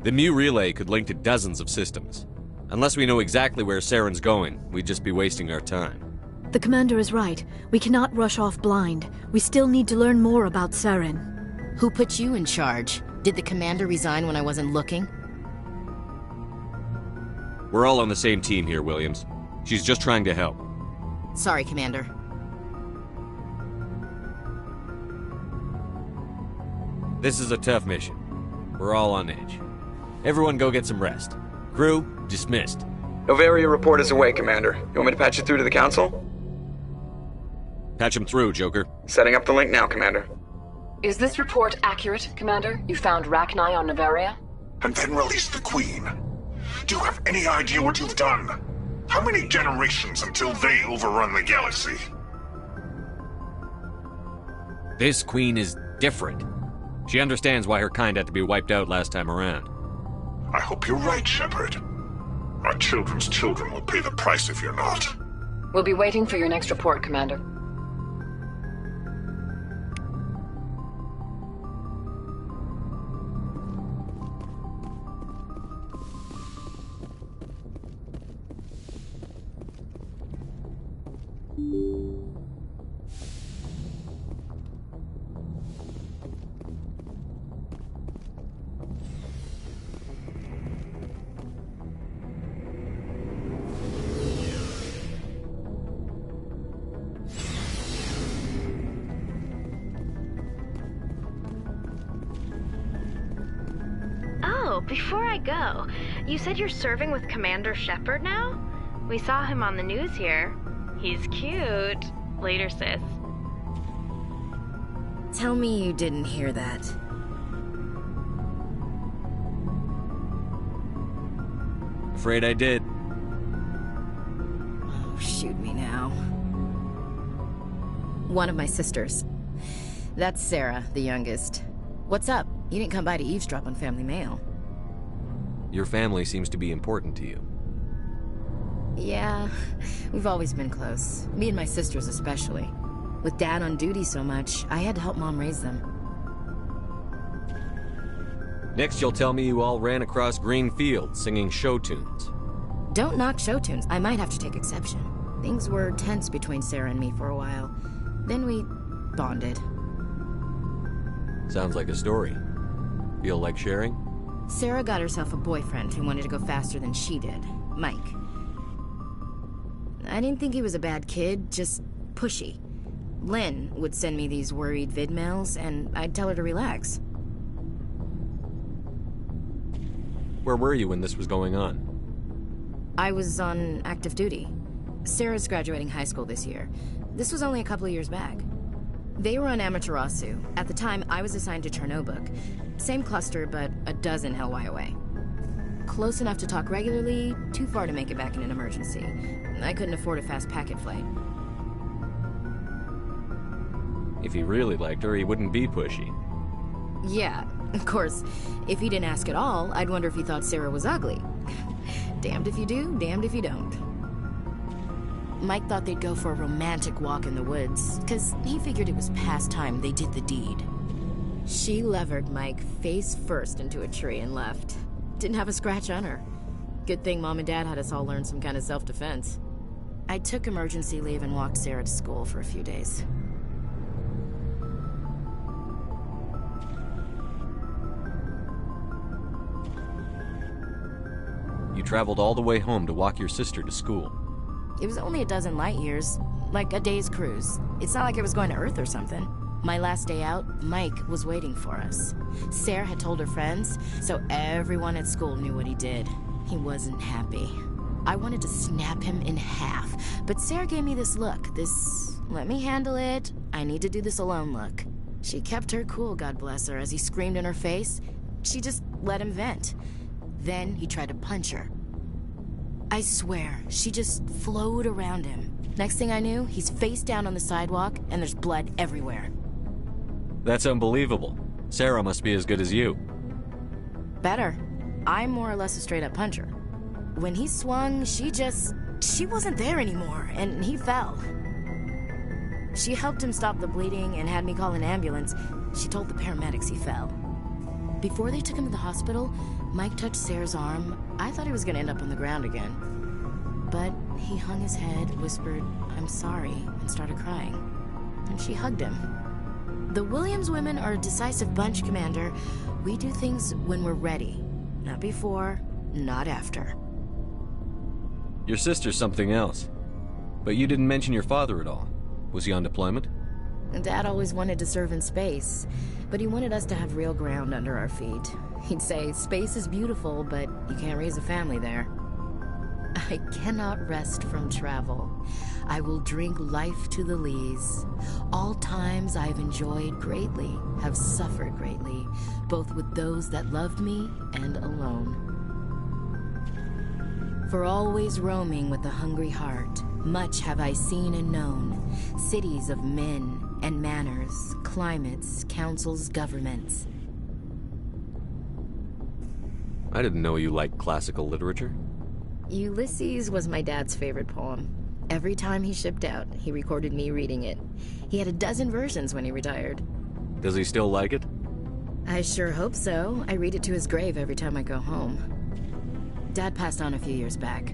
The Mu Relay could link to dozens of systems. Unless we know exactly where Saren's going, we'd just be wasting our time. The commander is right. We cannot rush off blind. We still need to learn more about Saren. Who put you in charge? Did the commander resign when I wasn't looking? We're all on the same team here, Williams. She's just trying to help. Sorry, Commander. This is a tough mission. We're all on edge. Everyone go get some rest. Crew, dismissed. Noveria report is away, Commander. You want me to patch you through to the Council? Patch him through, Joker. Setting up the link now, Commander. Is this report accurate, Commander? You found Rachni on Noveria? And then released the Queen. Do you have any idea what you've done? How many generations until they overrun the galaxy? This Queen is different. She understands why her kind had to be wiped out last time around. I hope you're right, Shepard. Our children's children will pay the price if you're not. We'll be waiting for your next report, Commander. Before I go, you said you're serving with Commander Shepard now? We saw him on the news here. He's cute. Later, sis. Tell me you didn't hear that. Afraid I did. Oh, shoot me now. One of my sisters. That's Sarah, the youngest. What's up? You didn't come by to eavesdrop on Family Mail. Your family seems to be important to you. Yeah, we've always been close. Me and my sisters especially. With Dad on duty so much, I had to help Mom raise them. Next you'll tell me you all ran across green fields singing show tunes. Don't knock show tunes. I might have to take exception. Things were tense between Sarah and me for a while. Then we bonded. Sounds like a story. Feel like sharing? Sarah got herself a boyfriend who wanted to go faster than she did, Mike. I didn't think he was a bad kid, just pushy. Lynn would send me these worried vid mails, and I'd tell her to relax. Where were you when this was going on? I was on active duty. Sarah's graduating high school this year. This was only a couple of years back. They were on Amaterasu. At the time, I was assigned to Chernobog. Same cluster, but a dozen LY away. Close enough to talk regularly, too far to make it back in an emergency. I couldn't afford a fast packet flight. If he really liked her, he wouldn't be pushy. Yeah, of course. If he didn't ask at all, I'd wonder if he thought Sarah was ugly. Damned if you do, damned if you don't. Mike thought they'd go for a romantic walk in the woods, because he figured it was past time they did the deed. She levered Mike face first into a tree and left. Didn't have a scratch on her. Good thing Mom and Dad had us all learn some kind of self-defense. I took emergency leave and walked Sarah to school for a few days. You traveled all the way home to walk your sister to school. It was only a dozen light years, like a day's cruise. It's not like I was going to Earth or something. My last day out, Mike was waiting for us. Sarah had told her friends, so everyone at school knew what he did. He wasn't happy. I wanted to snap him in half, but Sarah gave me this look, this let me handle it, I need to do this alone look. She kept her cool, God bless her, as he screamed in her face. She just let him vent. Then he tried to punch her. I swear, she just flowed around him. Next thing I knew, he's face down on the sidewalk, and there's blood everywhere. That's unbelievable. Sarah must be as good as you. Better. I'm more or less a straight-up puncher. When he swung, she wasn't there anymore, and he fell. She helped him stop the bleeding and had me call an ambulance. She told the paramedics he fell. Before they took him to the hospital, Mike touched Sarah's arm. I thought he was gonna end up on the ground again. But he hung his head, whispered, "I'm sorry," and started crying. And she hugged him. The Williams women are a decisive bunch, Commander. We do things when we're ready. Not before, not after. Your sister's something else. But you didn't mention your father at all. Was he on deployment? Dad always wanted to serve in space, but he wanted us to have real ground under our feet. He'd say, space is beautiful, but you can't raise a family there. I cannot rest from travel. I will drink life to the lees. All times I have enjoyed greatly, have suffered greatly, both with those that loved me and alone. For always roaming with a hungry heart, much have I seen and known, cities of men and manners, climates, councils, governments. I didn't know you liked classical literature. Ulysses was my dad's favorite poem. Every time he shipped out, he recorded me reading it. He had a dozen versions when he retired. Does he still like it? I sure hope so. I read it to his grave every time I go home. Dad passed on a few years back.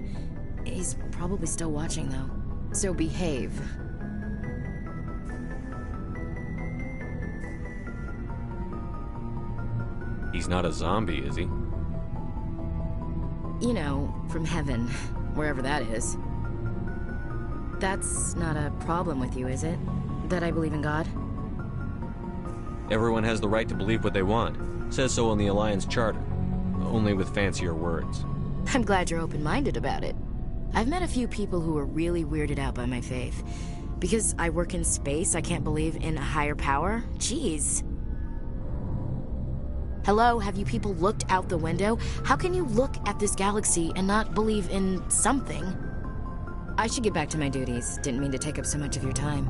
He's probably still watching, though. So behave. He's not a zombie, is he? You know, from heaven, wherever that is. That's not a problem with you, is it? That I believe in God? Everyone has the right to believe what they want. Says so in the Alliance Charter. Only with fancier words. I'm glad you're open-minded about it. I've met a few people who are really weirded out by my faith. Because I work in space, I can't believe in a higher power? Jeez. Hello, have you people looked out the window? How can you look at this galaxy and not believe in something? I should get back to my duties. Didn't mean to take up so much of your time.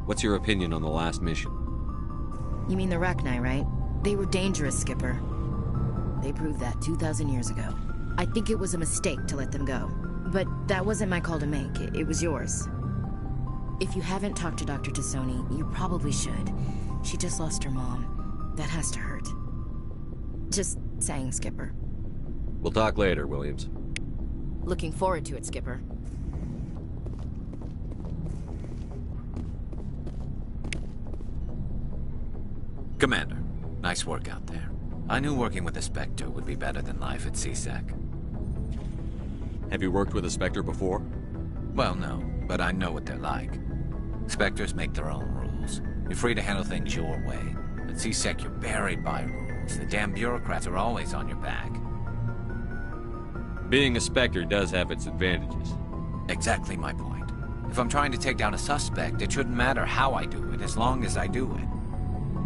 What's your opinion on the last mission? You mean the Rachni, right? They were dangerous, Skipper. They proved that 2,000 years ago. I think it was a mistake to let them go. But that wasn't my call to make. It was yours. If you haven't talked to Dr. Tassoni, you probably should. She just lost her mom. That has to hurt. Just saying, Skipper. We'll talk later, Williams. Looking forward to it, Skipper. Commander, nice work out there. I knew working with a Spectre would be better than life at CSEC. Have you worked with a Spectre before? Well, no, but I know what they're like. Spectres make their own rules. You're free to handle things your way. At CSEC, you're buried by rules. The damn bureaucrats are always on your back. Being a Spectre does have its advantages. Exactly my point. If I'm trying to take down a suspect, it shouldn't matter how I do it, as long as I do it.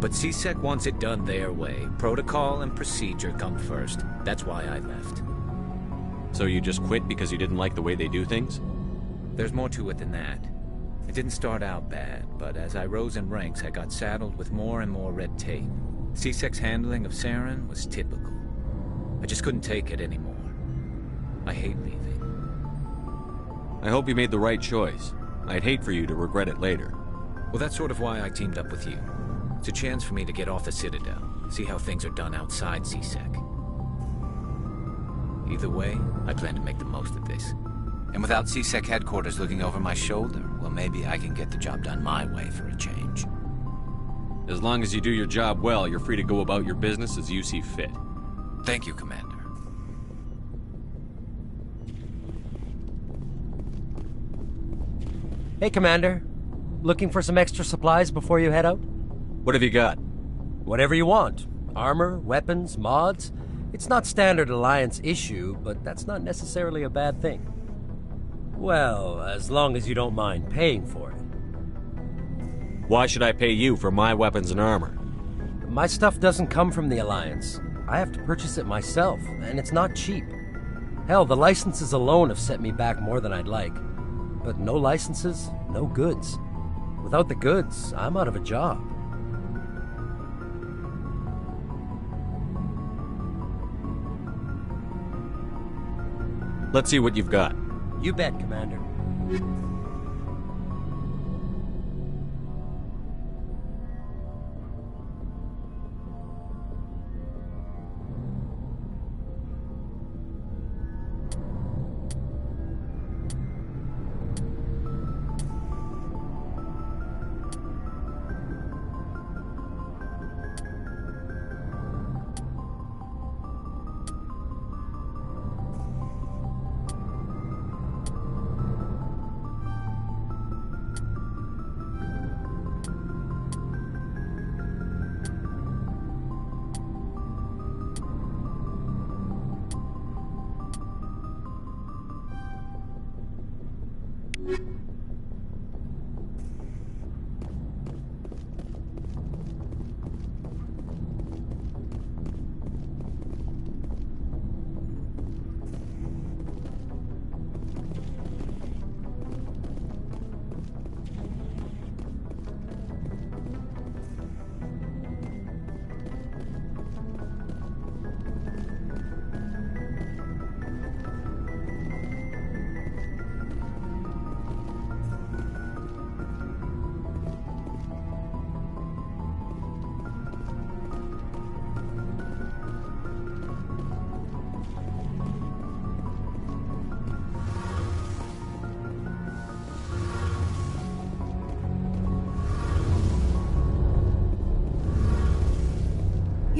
But CSEC wants it done their way. Protocol and procedure come first. That's why I left. So you just quit because you didn't like the way they do things? There's more to it than that. It didn't start out bad, but as I rose in ranks, I got saddled with more and more red tape. CSEC's handling of Saren was typical. I just couldn't take it anymore. I hate leaving. I hope you made the right choice. I'd hate for you to regret it later. Well, that's sort of why I teamed up with you. It's a chance for me to get off the Citadel, see how things are done outside CSEC. Either way, I plan to make the most of this. And without CSEC headquarters looking over my shoulder, well, maybe I can get the job done my way for a change. As long as you do your job well, you're free to go about your business as you see fit. Thank you, Commander. Hey, Commander. Looking for some extra supplies before you head out? What have you got? Whatever you want. Armor, weapons, mods. It's not standard Alliance issue, but that's not necessarily a bad thing. Well, as long as you don't mind paying for it. Why should I pay you for my weapons and armor? My stuff doesn't come from the Alliance. I have to purchase it myself, and it's not cheap. Hell, the licenses alone have set me back more than I'd like. But no licenses, no goods. Without the goods, I'm out of a job. Let's see what you've got. You bet, Commander.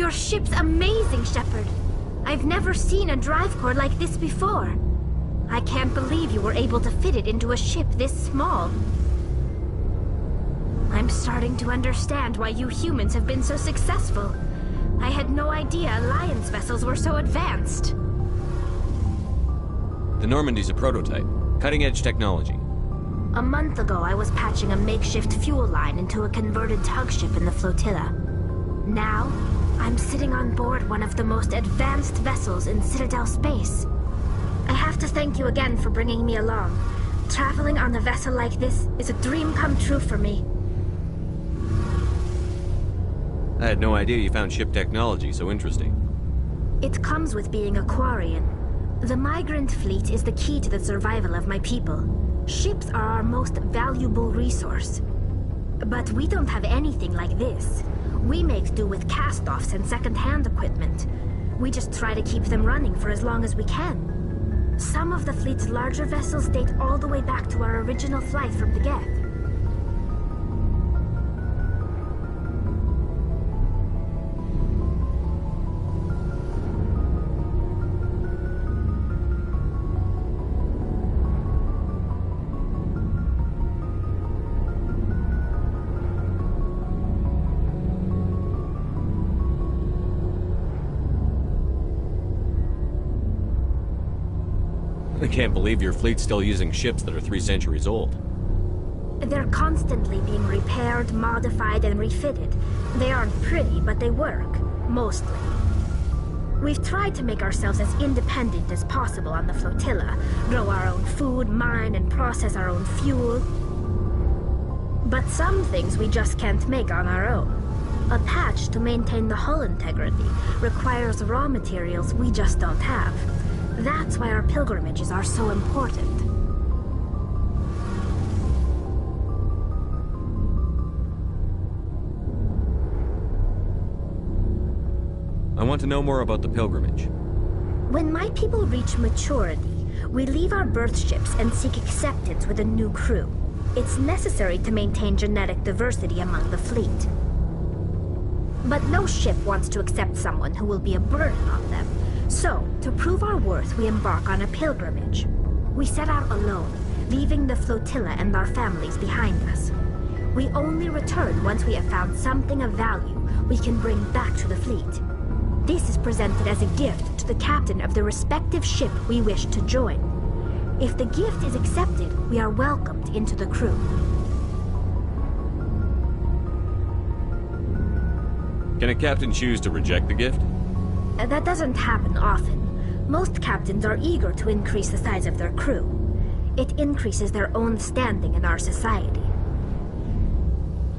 Your ship's amazing, Shepard. I've never seen a drive core like this before. I can't believe you were able to fit it into a ship this small. I'm starting to understand why you humans have been so successful. I had no idea Alliance vessels were so advanced. The Normandy's a prototype. Cutting-edge technology. A month ago, I was patching a makeshift fuel line into a converted tug ship in the flotilla. Now, I'm sitting on board one of the most advanced vessels in Citadel space. I have to thank you again for bringing me along. Traveling on a vessel like this is a dream come true for me. I had no idea you found ship technology so interesting. It comes with being a Quarian. The migrant fleet is the key to the survival of my people. Ships are our most valuable resource. But we don't have anything like this. We make do with cast-offs and second-hand equipment. We just try to keep them running for as long as we can. Some of the fleet's larger vessels date all the way back to our original flight from the Geth. I can't believe your fleet's still using ships that are 3 centuries old. They're constantly being repaired, modified, and refitted. They aren't pretty, but they work. Mostly. We've tried to make ourselves as independent as possible on the flotilla. Grow our own food, mine, and process our own fuel. But some things we just can't make on our own. A patch to maintain the hull integrity requires raw materials we just don't have. That's why our pilgrimages are so important. I want to know more about the pilgrimage. When my people reach maturity, we leave our birth ships and seek acceptance with a new crew. It's necessary to maintain genetic diversity among the fleet. But no ship wants to accept someone who will be a burden on them. So, to prove our worth, we embark on a pilgrimage. We set out alone, leaving the flotilla and our families behind us. We only return once we have found something of value we can bring back to the fleet. This is presented as a gift to the captain of the respective ship we wish to join. If the gift is accepted, we are welcomed into the crew. Can a captain choose to reject the gift? That doesn't happen often. Most captains are eager to increase the size of their crew. It increases their own standing in our society.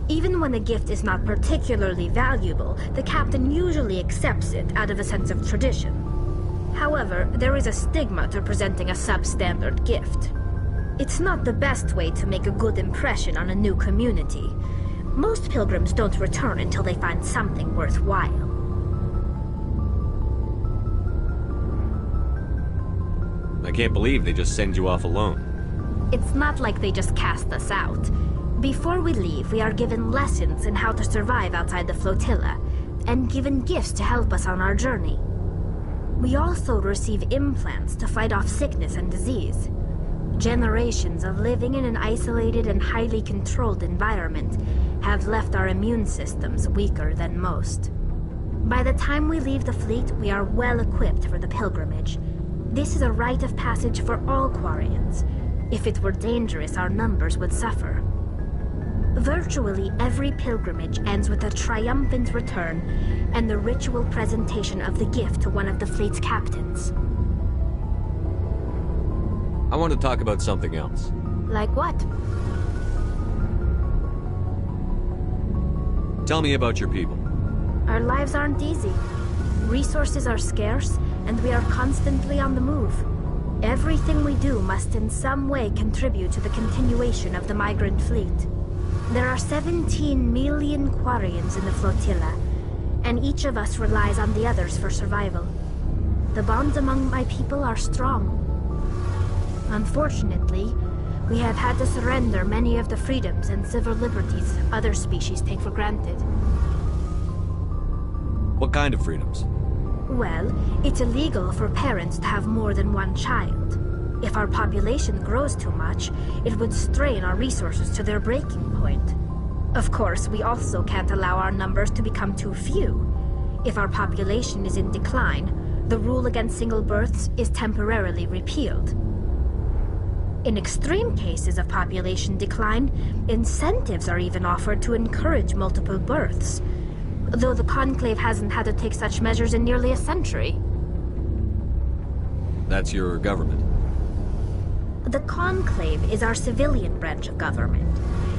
Even when the gift is not particularly valuable, the captain usually accepts it out of a sense of tradition. However, there is a stigma to presenting a substandard gift. It's not the best way to make a good impression on a new community. Most pilgrims don't return until they find something worthwhile. I can't believe they just send you off alone. It's not like they just cast us out. Before we leave, we are given lessons in how to survive outside the flotilla, and given gifts to help us on our journey. We also receive implants to fight off sickness and disease. Generations of living in an isolated and highly controlled environment have left our immune systems weaker than most. By the time we leave the fleet, we are well equipped for the pilgrimage. This is a rite of passage for all Quarians. If it were dangerous, our numbers would suffer. Virtually every pilgrimage ends with a triumphant return and the ritual presentation of the gift to one of the fleet's captains. I want to talk about something else. Like what? Tell me about your people. Our lives aren't easy. Resources are scarce, and we are constantly on the move. Everything we do must in some way contribute to the continuation of the migrant fleet. There are 17 million Quarians in the flotilla, and each of us relies on the others for survival. The bonds among my people are strong. Unfortunately, we have had to surrender many of the freedoms and civil liberties other species take for granted. What kind of freedoms? Well, it's illegal for parents to have more than one child. If our population grows too much, it would strain our resources to their breaking point. Of course, we also can't allow our numbers to become too few. If our population is in decline, the rule against single births is temporarily repealed. In extreme cases of population decline, incentives are even offered to encourage multiple births, though the Conclave hasn't had to take such measures in nearly a century. That's your government? The Conclave is our civilian branch of government.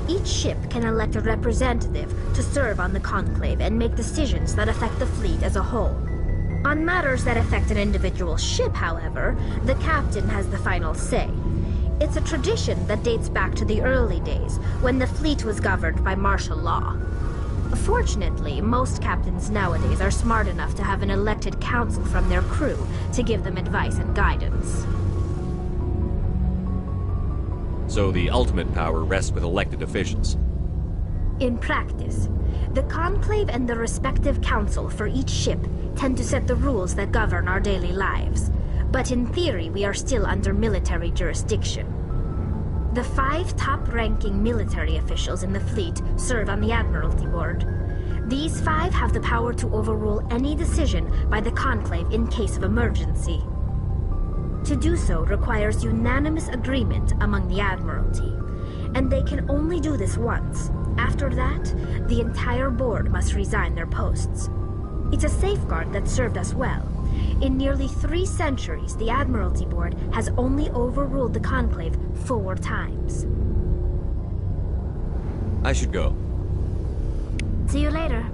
Each ship can elect a representative to serve on the Conclave and make decisions that affect the fleet as a whole. On matters that affect an individual ship, however, the captain has the final say. It's a tradition that dates back to the early days, when the fleet was governed by martial law. Fortunately, most captains nowadays are smart enough to have an elected council from their crew to give them advice and guidance. So the ultimate power rests with elected officials? In practice, the Conclave and the respective council for each ship tend to set the rules that govern our daily lives. But in theory, we are still under military jurisdiction. The 5 top-ranking military officials in the fleet serve on the Admiralty Board. These 5 have the power to overrule any decision by the Conclave in case of emergency. To do so requires unanimous agreement among the Admiralty, and they can only do this once. After that, the entire board must resign their posts. It's a safeguard that served us well. In nearly 3 centuries, the Admiralty Board has only overruled the Conclave 4 times. I should go. See you later.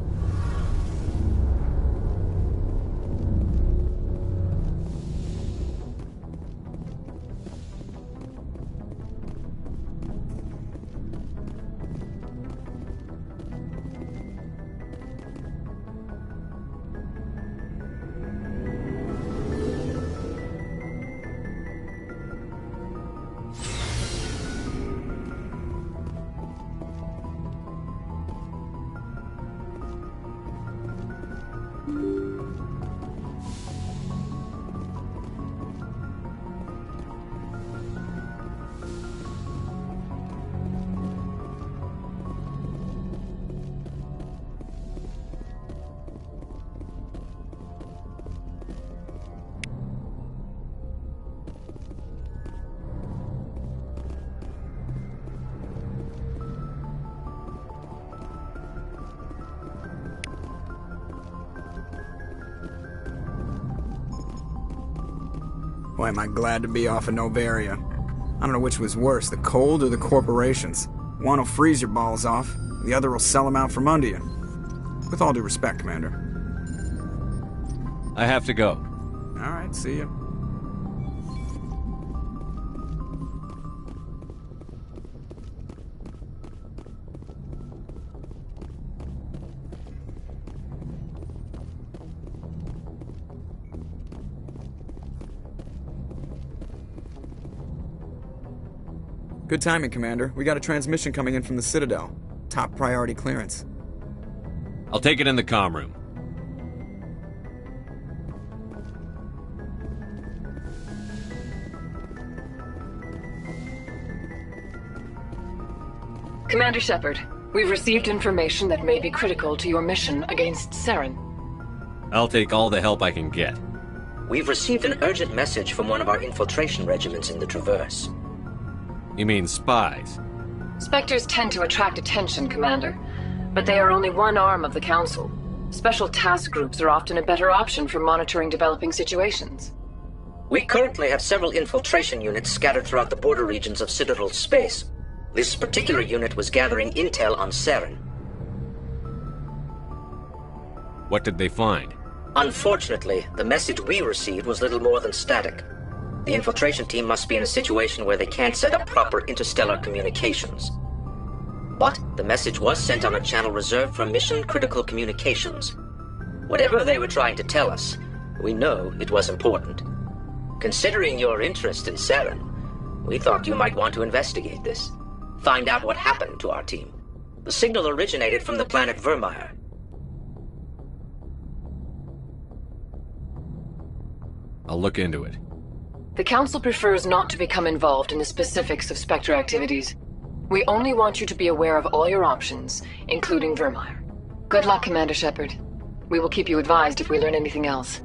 Boy, am I glad to be off of Noveria. I don't know which was worse, the cold or the corporations. One will freeze your balls off, the other will sell them out from under you. With all due respect, Commander. I have to go. Alright, see you. Good timing, Commander. We got a transmission coming in from the Citadel. Top priority clearance. I'll take it in the comm room. Commander Shepard, we've received information that may be critical to your mission against Saren. I'll take all the help I can get. We've received an urgent message from one of our infiltration regiments in the Traverse. You mean spies? Spectres tend to attract attention, Commander, but they are only one arm of the Council. Special task groups are often a better option for monitoring developing situations. We currently have several infiltration units scattered throughout the border regions of Citadel space. This particular unit was gathering intel on Saren. What did they find? Unfortunately, the message we received was little more than static. The infiltration team must be in a situation where they can't set up proper interstellar communications. But the message was sent on a channel reserved for mission-critical communications. Whatever they were trying to tell us, we know it was important. Considering your interest in Saren, we thought you might want to investigate this. Find out what happened to our team. The signal originated from the planet Vermeer. I'll look into it. The Council prefers not to become involved in the specifics of Spectre activities. We only want you to be aware of all your options, including Vermeer. Good luck, Commander Shepard. We will keep you advised if we learn anything else.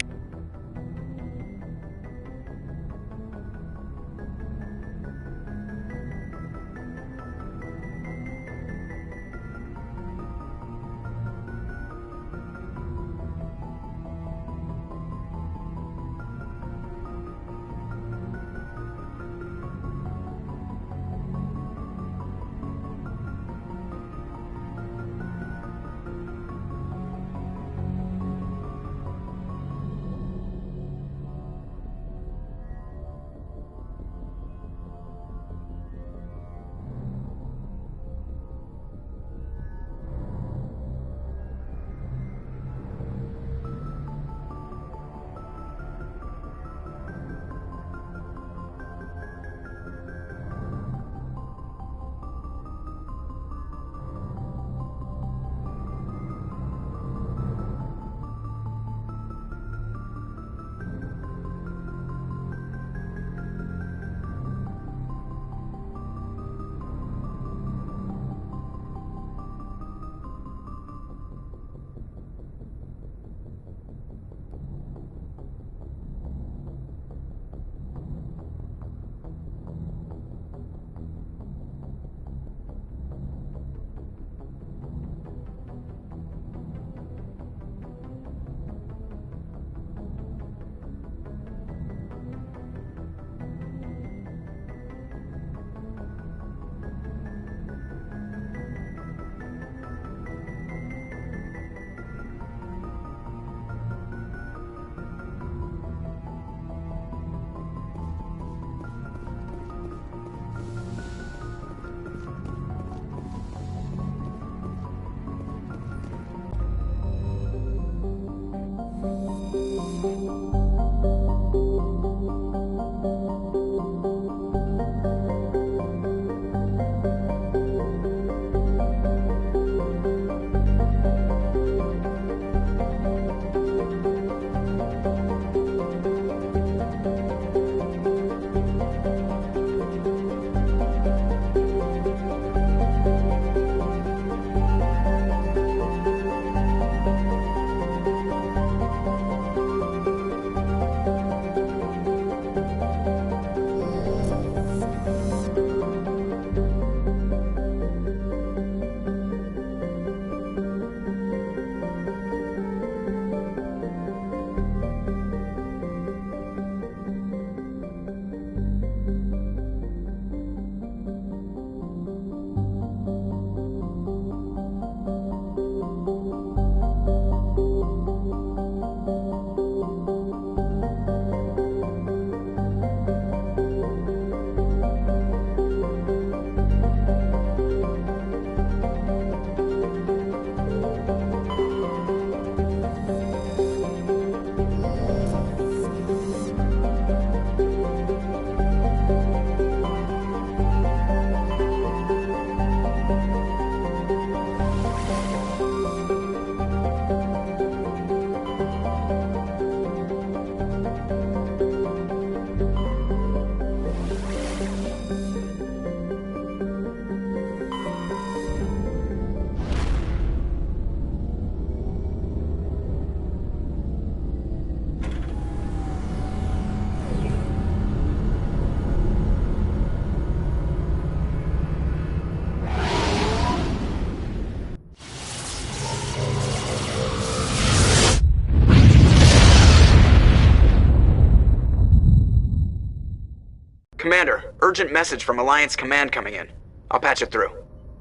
Commander, urgent message from Alliance Command coming in. I'll patch it through.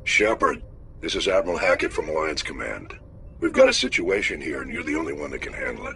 Shepard, this is Admiral Hackett from Alliance Command. We've got a situation here, and you're the only one that can handle it.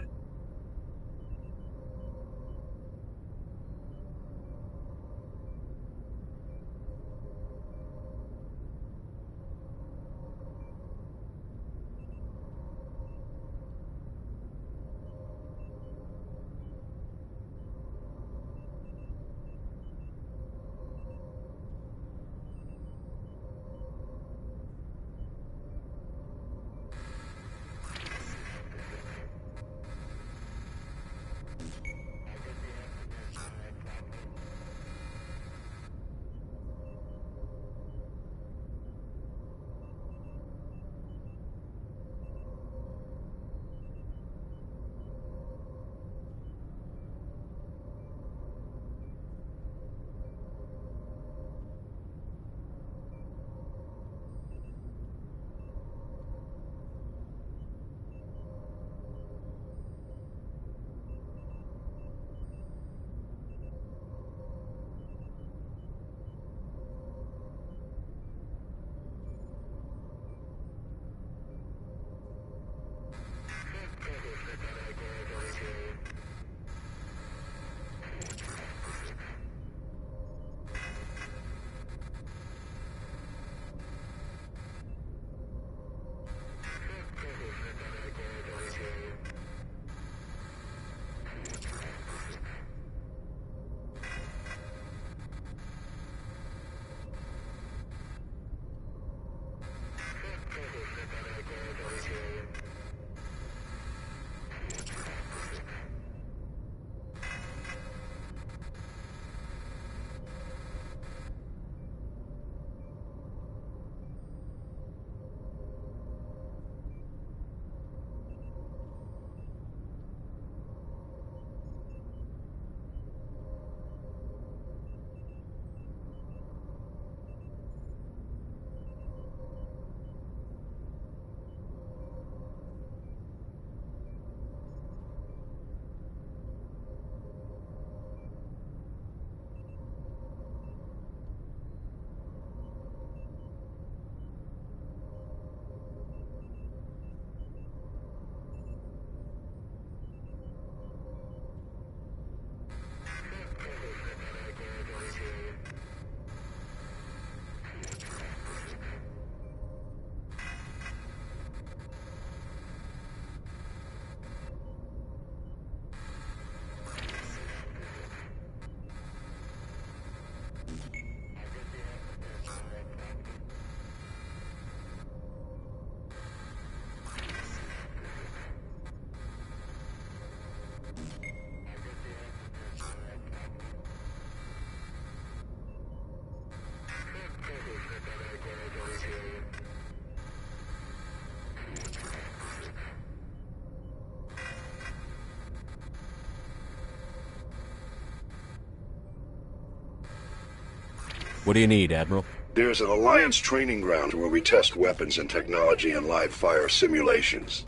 What do you need, Admiral? There's an Alliance training ground where we test weapons and technology in live fire simulations.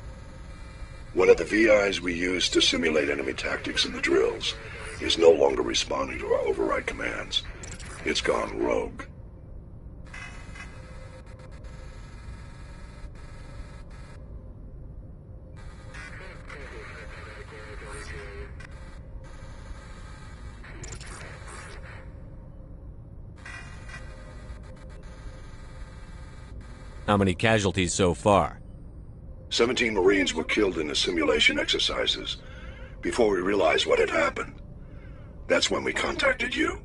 One of the VIs we use to simulate enemy tactics in the drills is no longer responding to our override commands. It's gone rogue. How many casualties so far? 17 Marines were killed in the simulation exercises before we realized what had happened. That's when we contacted you.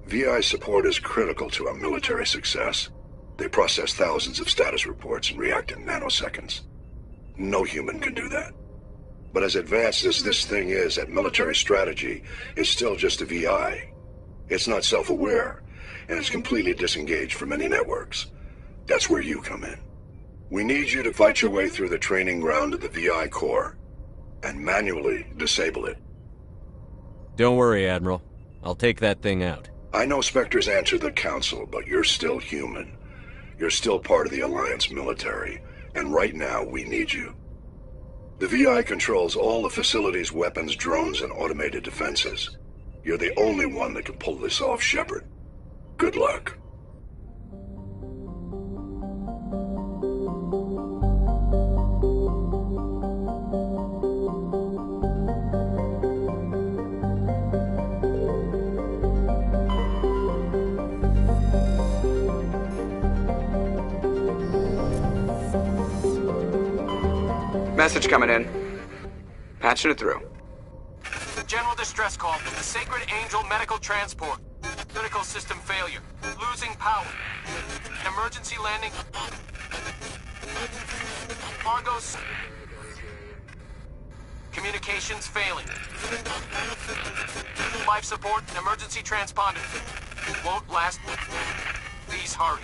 VI support is critical to our military success. They process thousands of status reports and react in nanoseconds. No human can do that. But as advanced as this thing is at military strategy, it's still just a VI. It's not self-aware, and it's completely disengaged from any networks. That's where you come in. We need you to fight your way through the training ground of the VI core and manually disable it. Don't worry, Admiral. I'll take that thing out. I know Spectres answered the Council, but you're still human. You're still part of the Alliance military, and right now we need you. The VI controls all the facility's weapons, drones, and automated defenses. You're the only one that can pull this off, Shepard. Good luck. Message coming in. Patching it through. General distress call from the Sacred Angel Medical Transport. Critical system failure. Losing power. Emergency landing. Argos. Communications failing. Life support and emergency transponder. Won't last. Please hurry.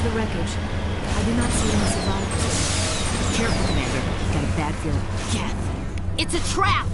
the wreckage. I do not see any survivors. Careful, Commander. Got a bad feeling. Geth! It's a trap!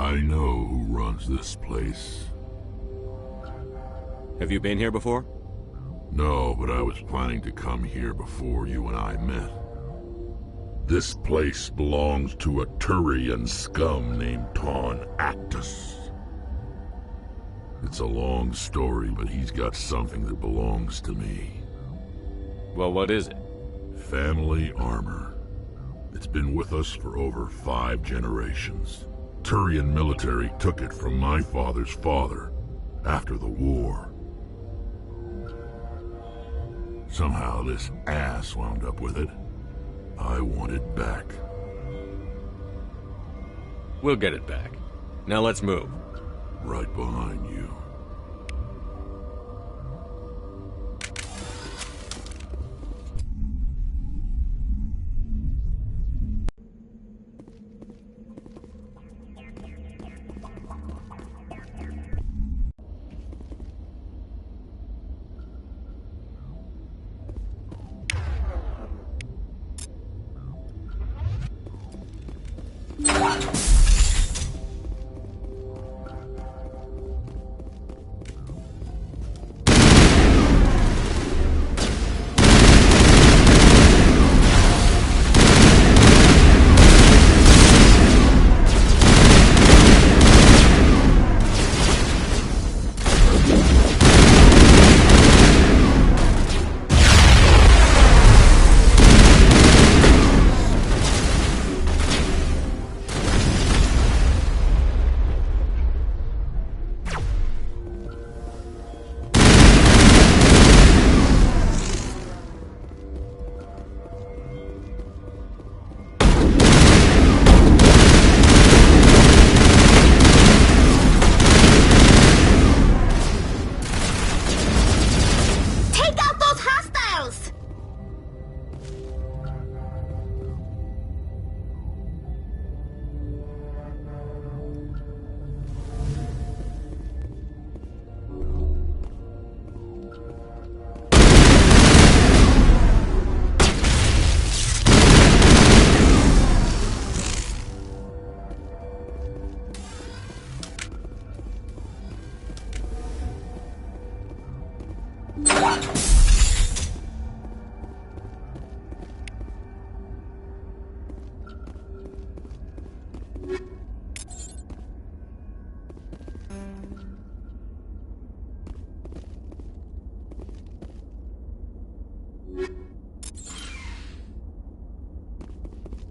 I know who runs this place. Have you been here before? No, but I was planning to come here before you and I met. This place belongs to a Turian scum named Ton Actus. It's a long story, but he's got something that belongs to me. Well, what is it? Family armor. It's been with us for over 5 generations. Turian military took it from my father's father after the war. Somehow this ass wound up with it. I want it back. We'll get it back. Now let's move. Right behind you.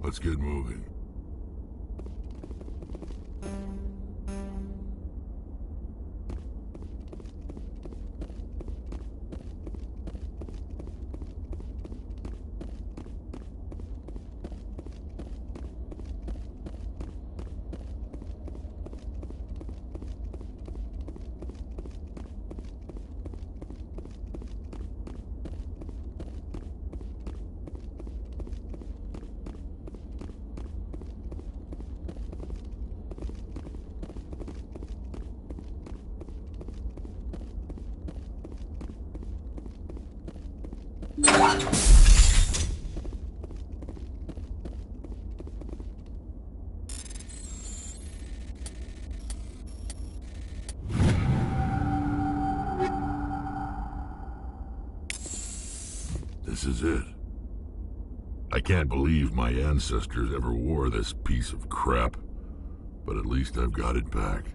Let's get moving. This is it. I can't believe my ancestors ever wore this piece of crap, but at least I've got it back.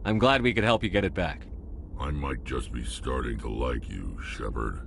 I'm glad we could help you get it back. I might just be starting to like you, Shepard.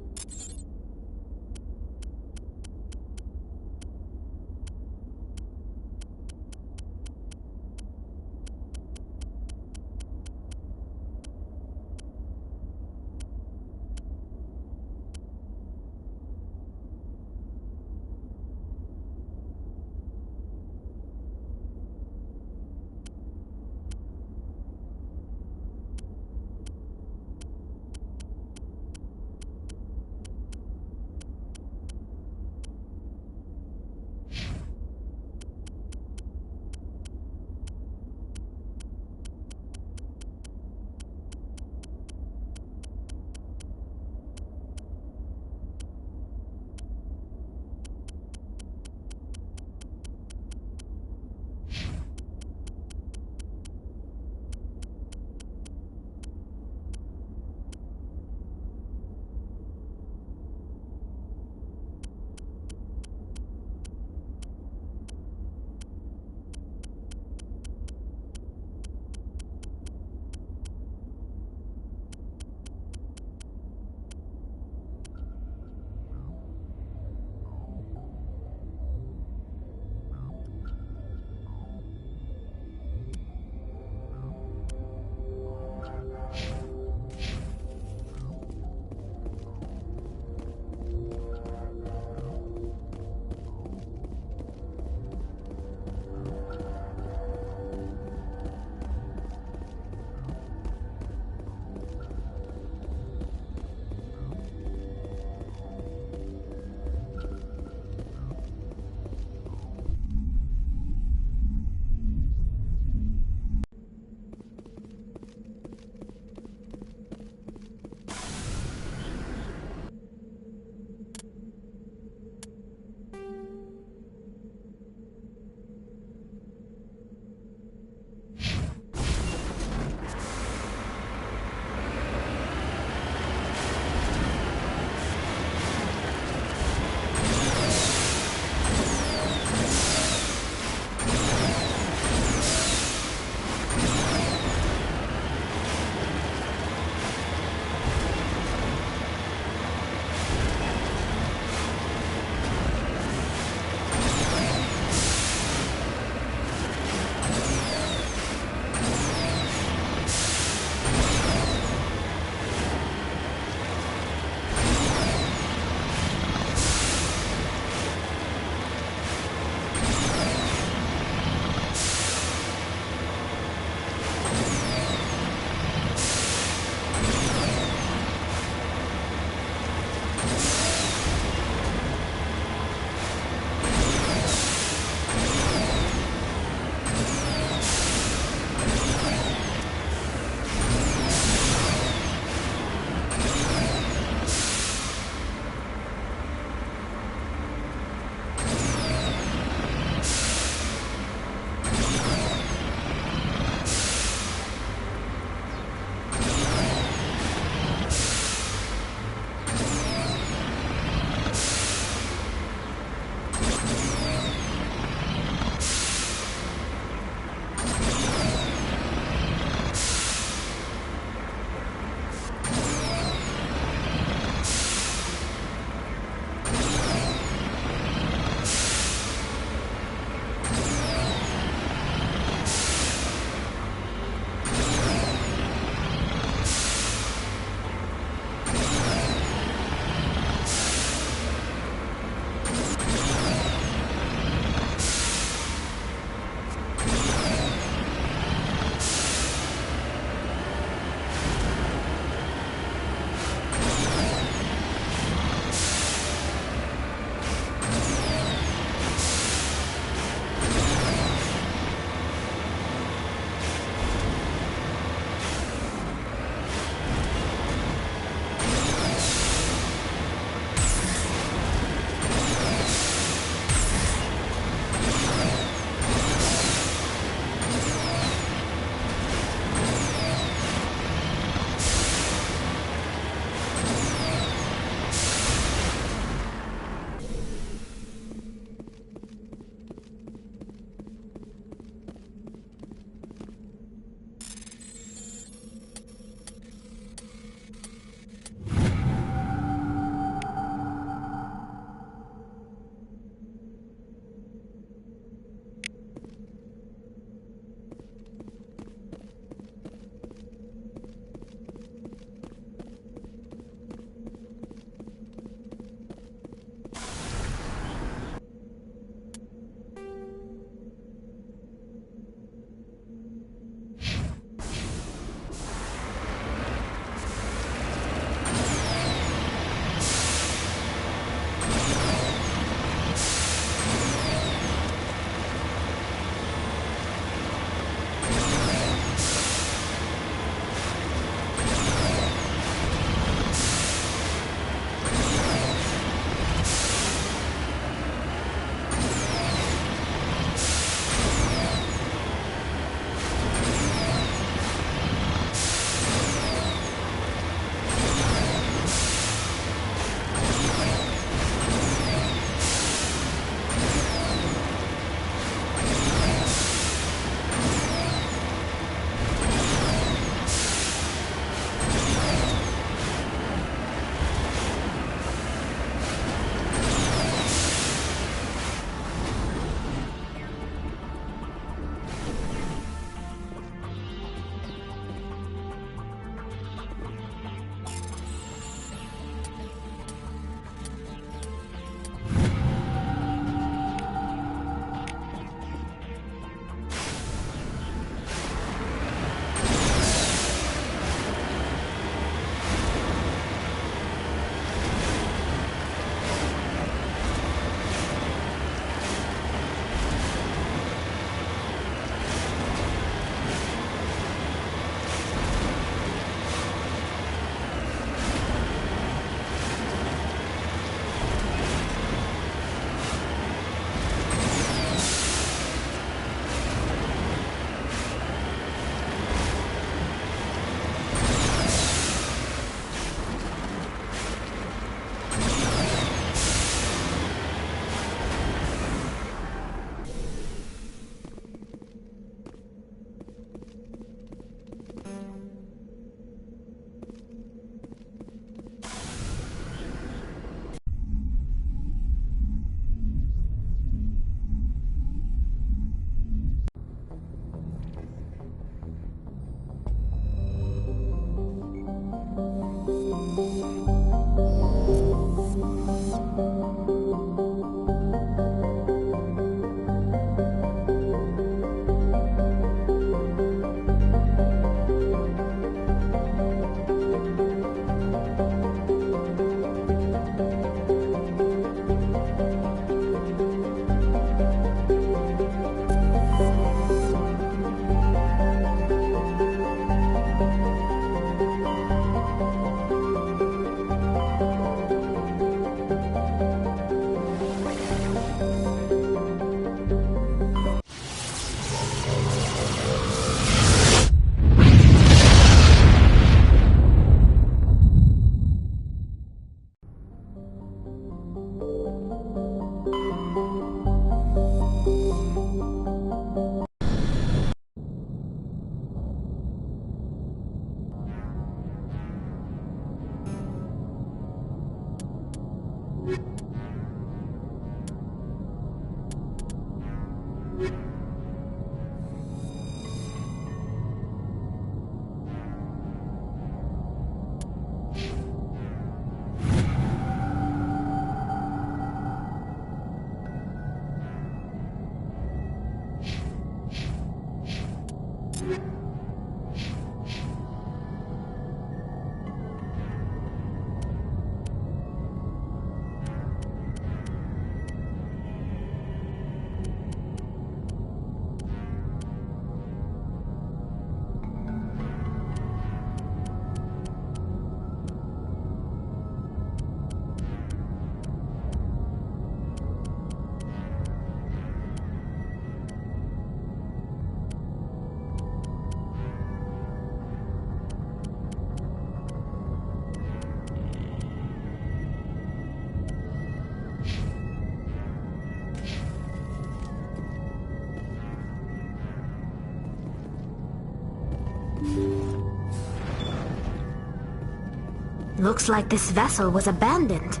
Looks like this vessel was abandoned.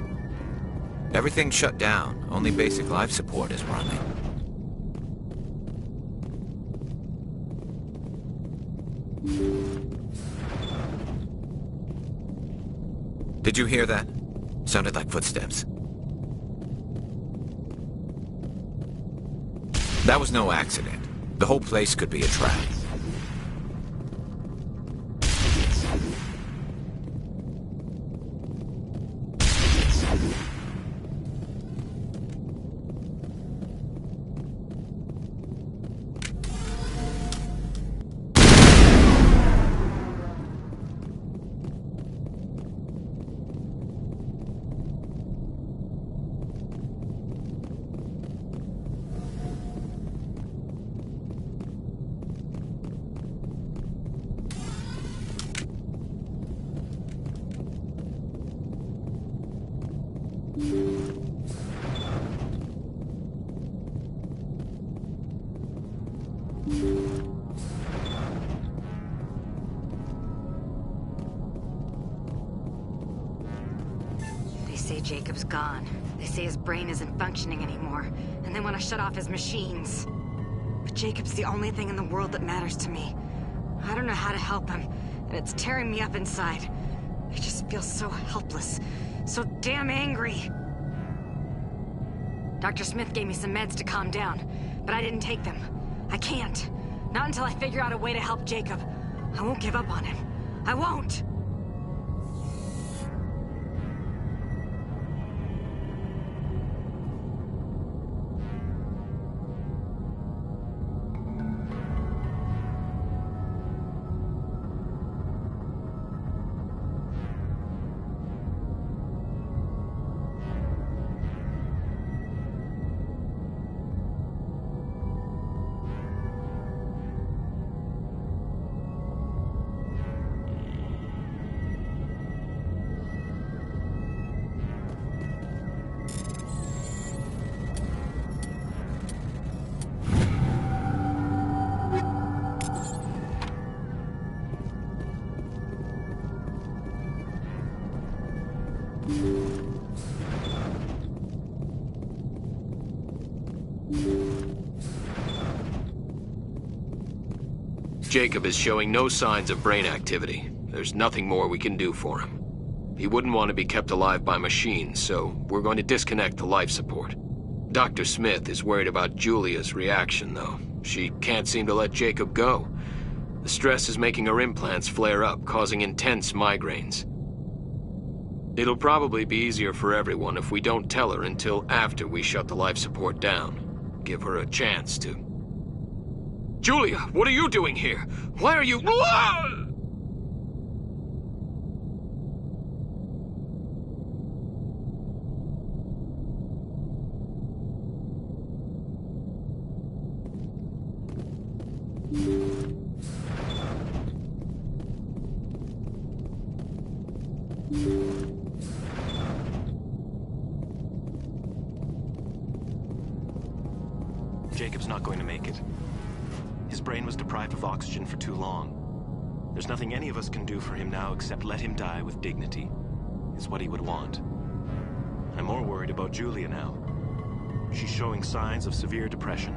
Everything's shut down. Only basic life support is running. Did you hear that? Sounded like footsteps. That was no accident. The whole place could be a trap. They say Jacob's gone. They say his brain isn't functioning anymore, and they want to shut off his machines. But Jacob's the only thing in the world that matters to me. I don't know how to help him, and it's tearing me up inside. I just feel so helpless, so damn angry. Dr. Smith gave me some meds to calm down, but I didn't take them. I can't. Not until I figure out a way to help Jacob. I won't give up on him. I won't! Jacob is showing no signs of brain activity. There's nothing more we can do for him. He wouldn't want to be kept alive by machines, so we're going to disconnect the life support. Dr. Smith is worried about Julia's reaction, though. She can't seem to let Jacob go. The stress is making her implants flare up, causing intense migraines. It'll probably be easier for everyone if we don't tell her until after we shut the life support down. Give her a chance to... Julia, what are you doing here? Why are you... Jacob's not going to make it. His brain was deprived of oxygen for too long. There's nothing any of us can do for him now except let him die with dignity, is what he would want. I'm more worried about Julia now. She's showing signs of severe depression.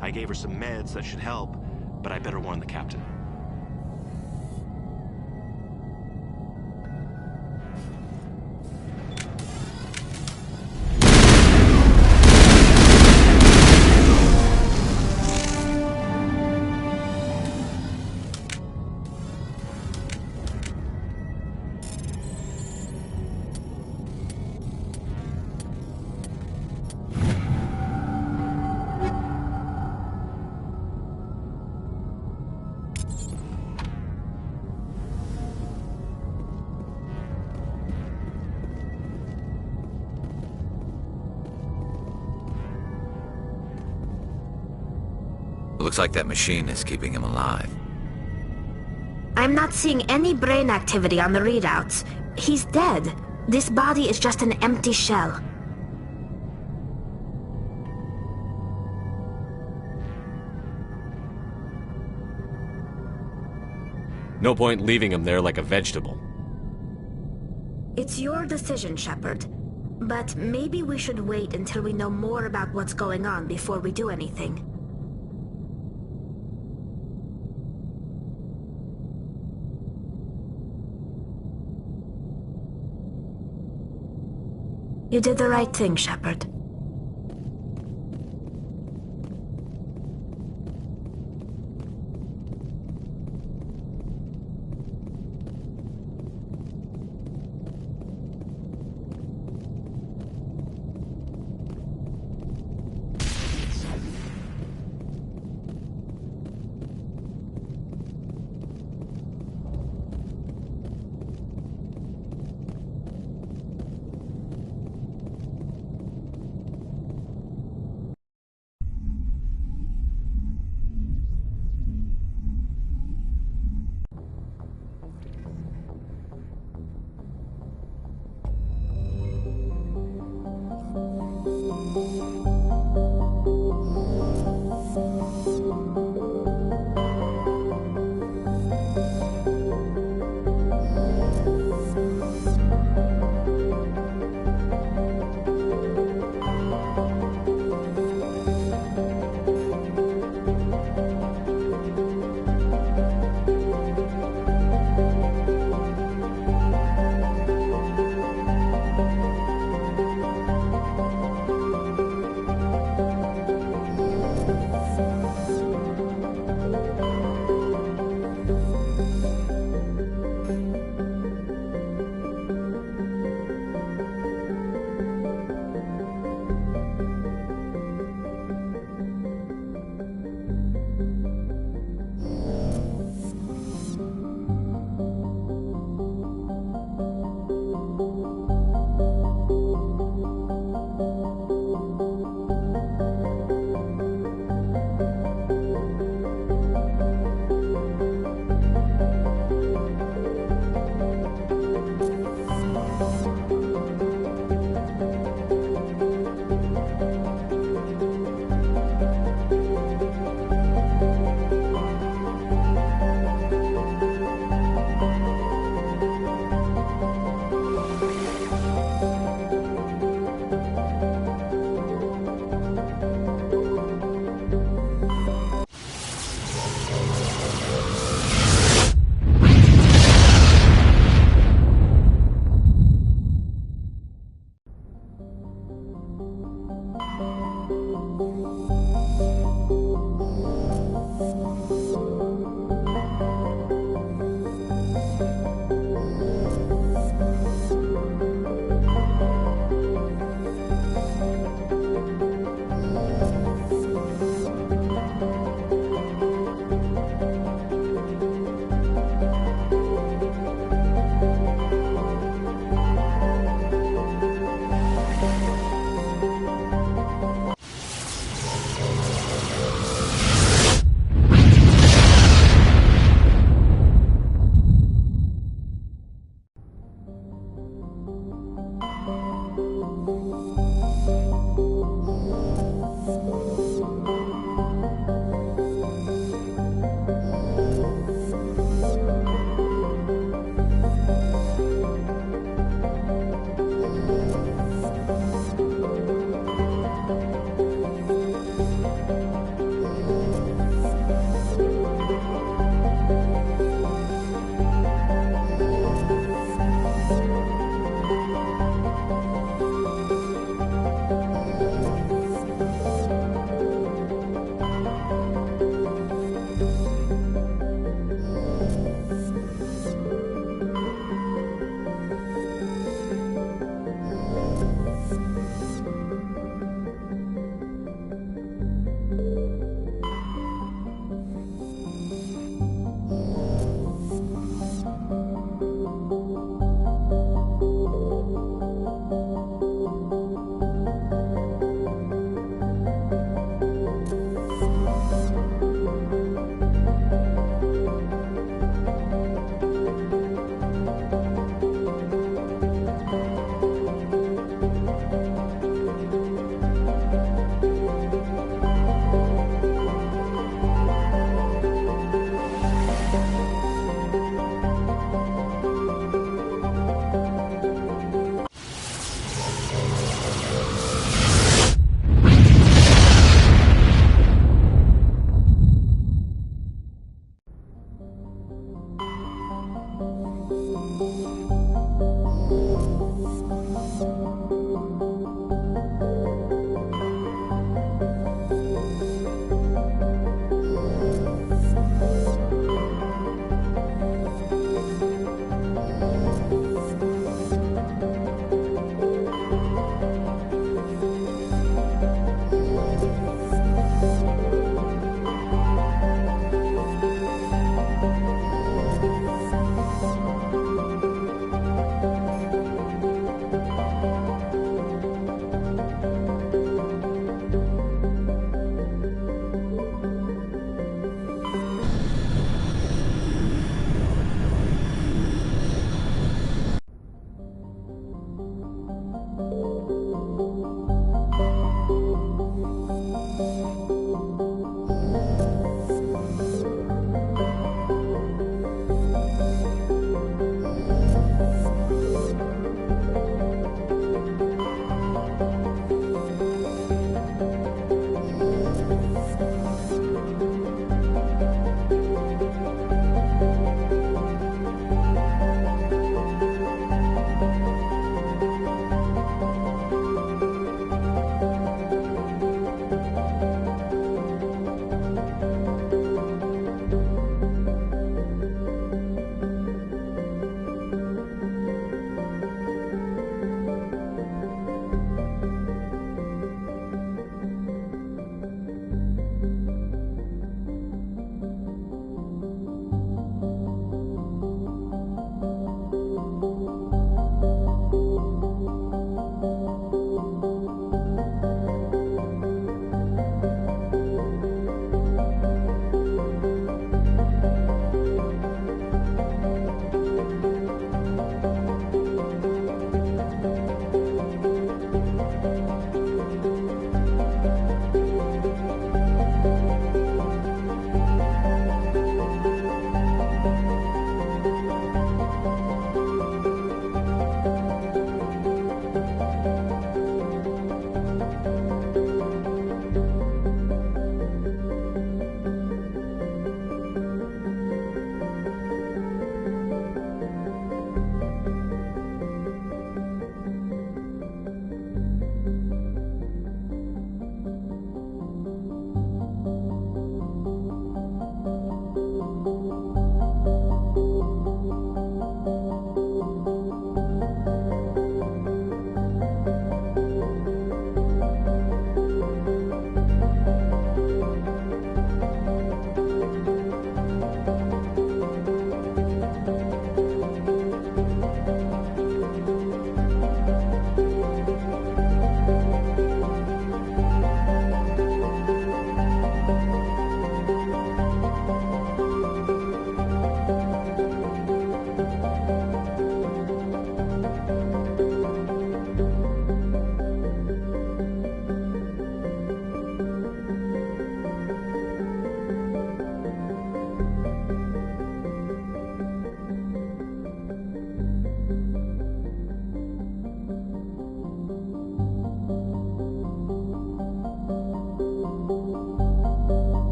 I gave her some meds that should help, but I better warn the captain. Looks like that machine is keeping him alive. I'm not seeing any brain activity on the readouts. He's dead. This body is just an empty shell. No point leaving him there like a vegetable. It's your decision, Shepard. But maybe we should wait until we know more about what's going on before we do anything. You did the right thing, Shepard.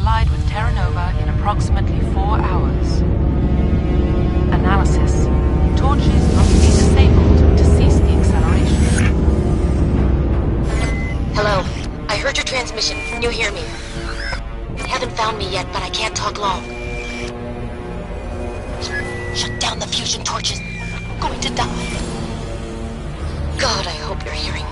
collide with Terra Nova in approximately 4 hours. Analysis. Torches must be disabled to cease the acceleration. Hello. I heard your transmission. Can you hear me? They haven't found me yet, but I can't talk long. Shut down the fusion torches. I'm going to die. God, I hope you're hearing me.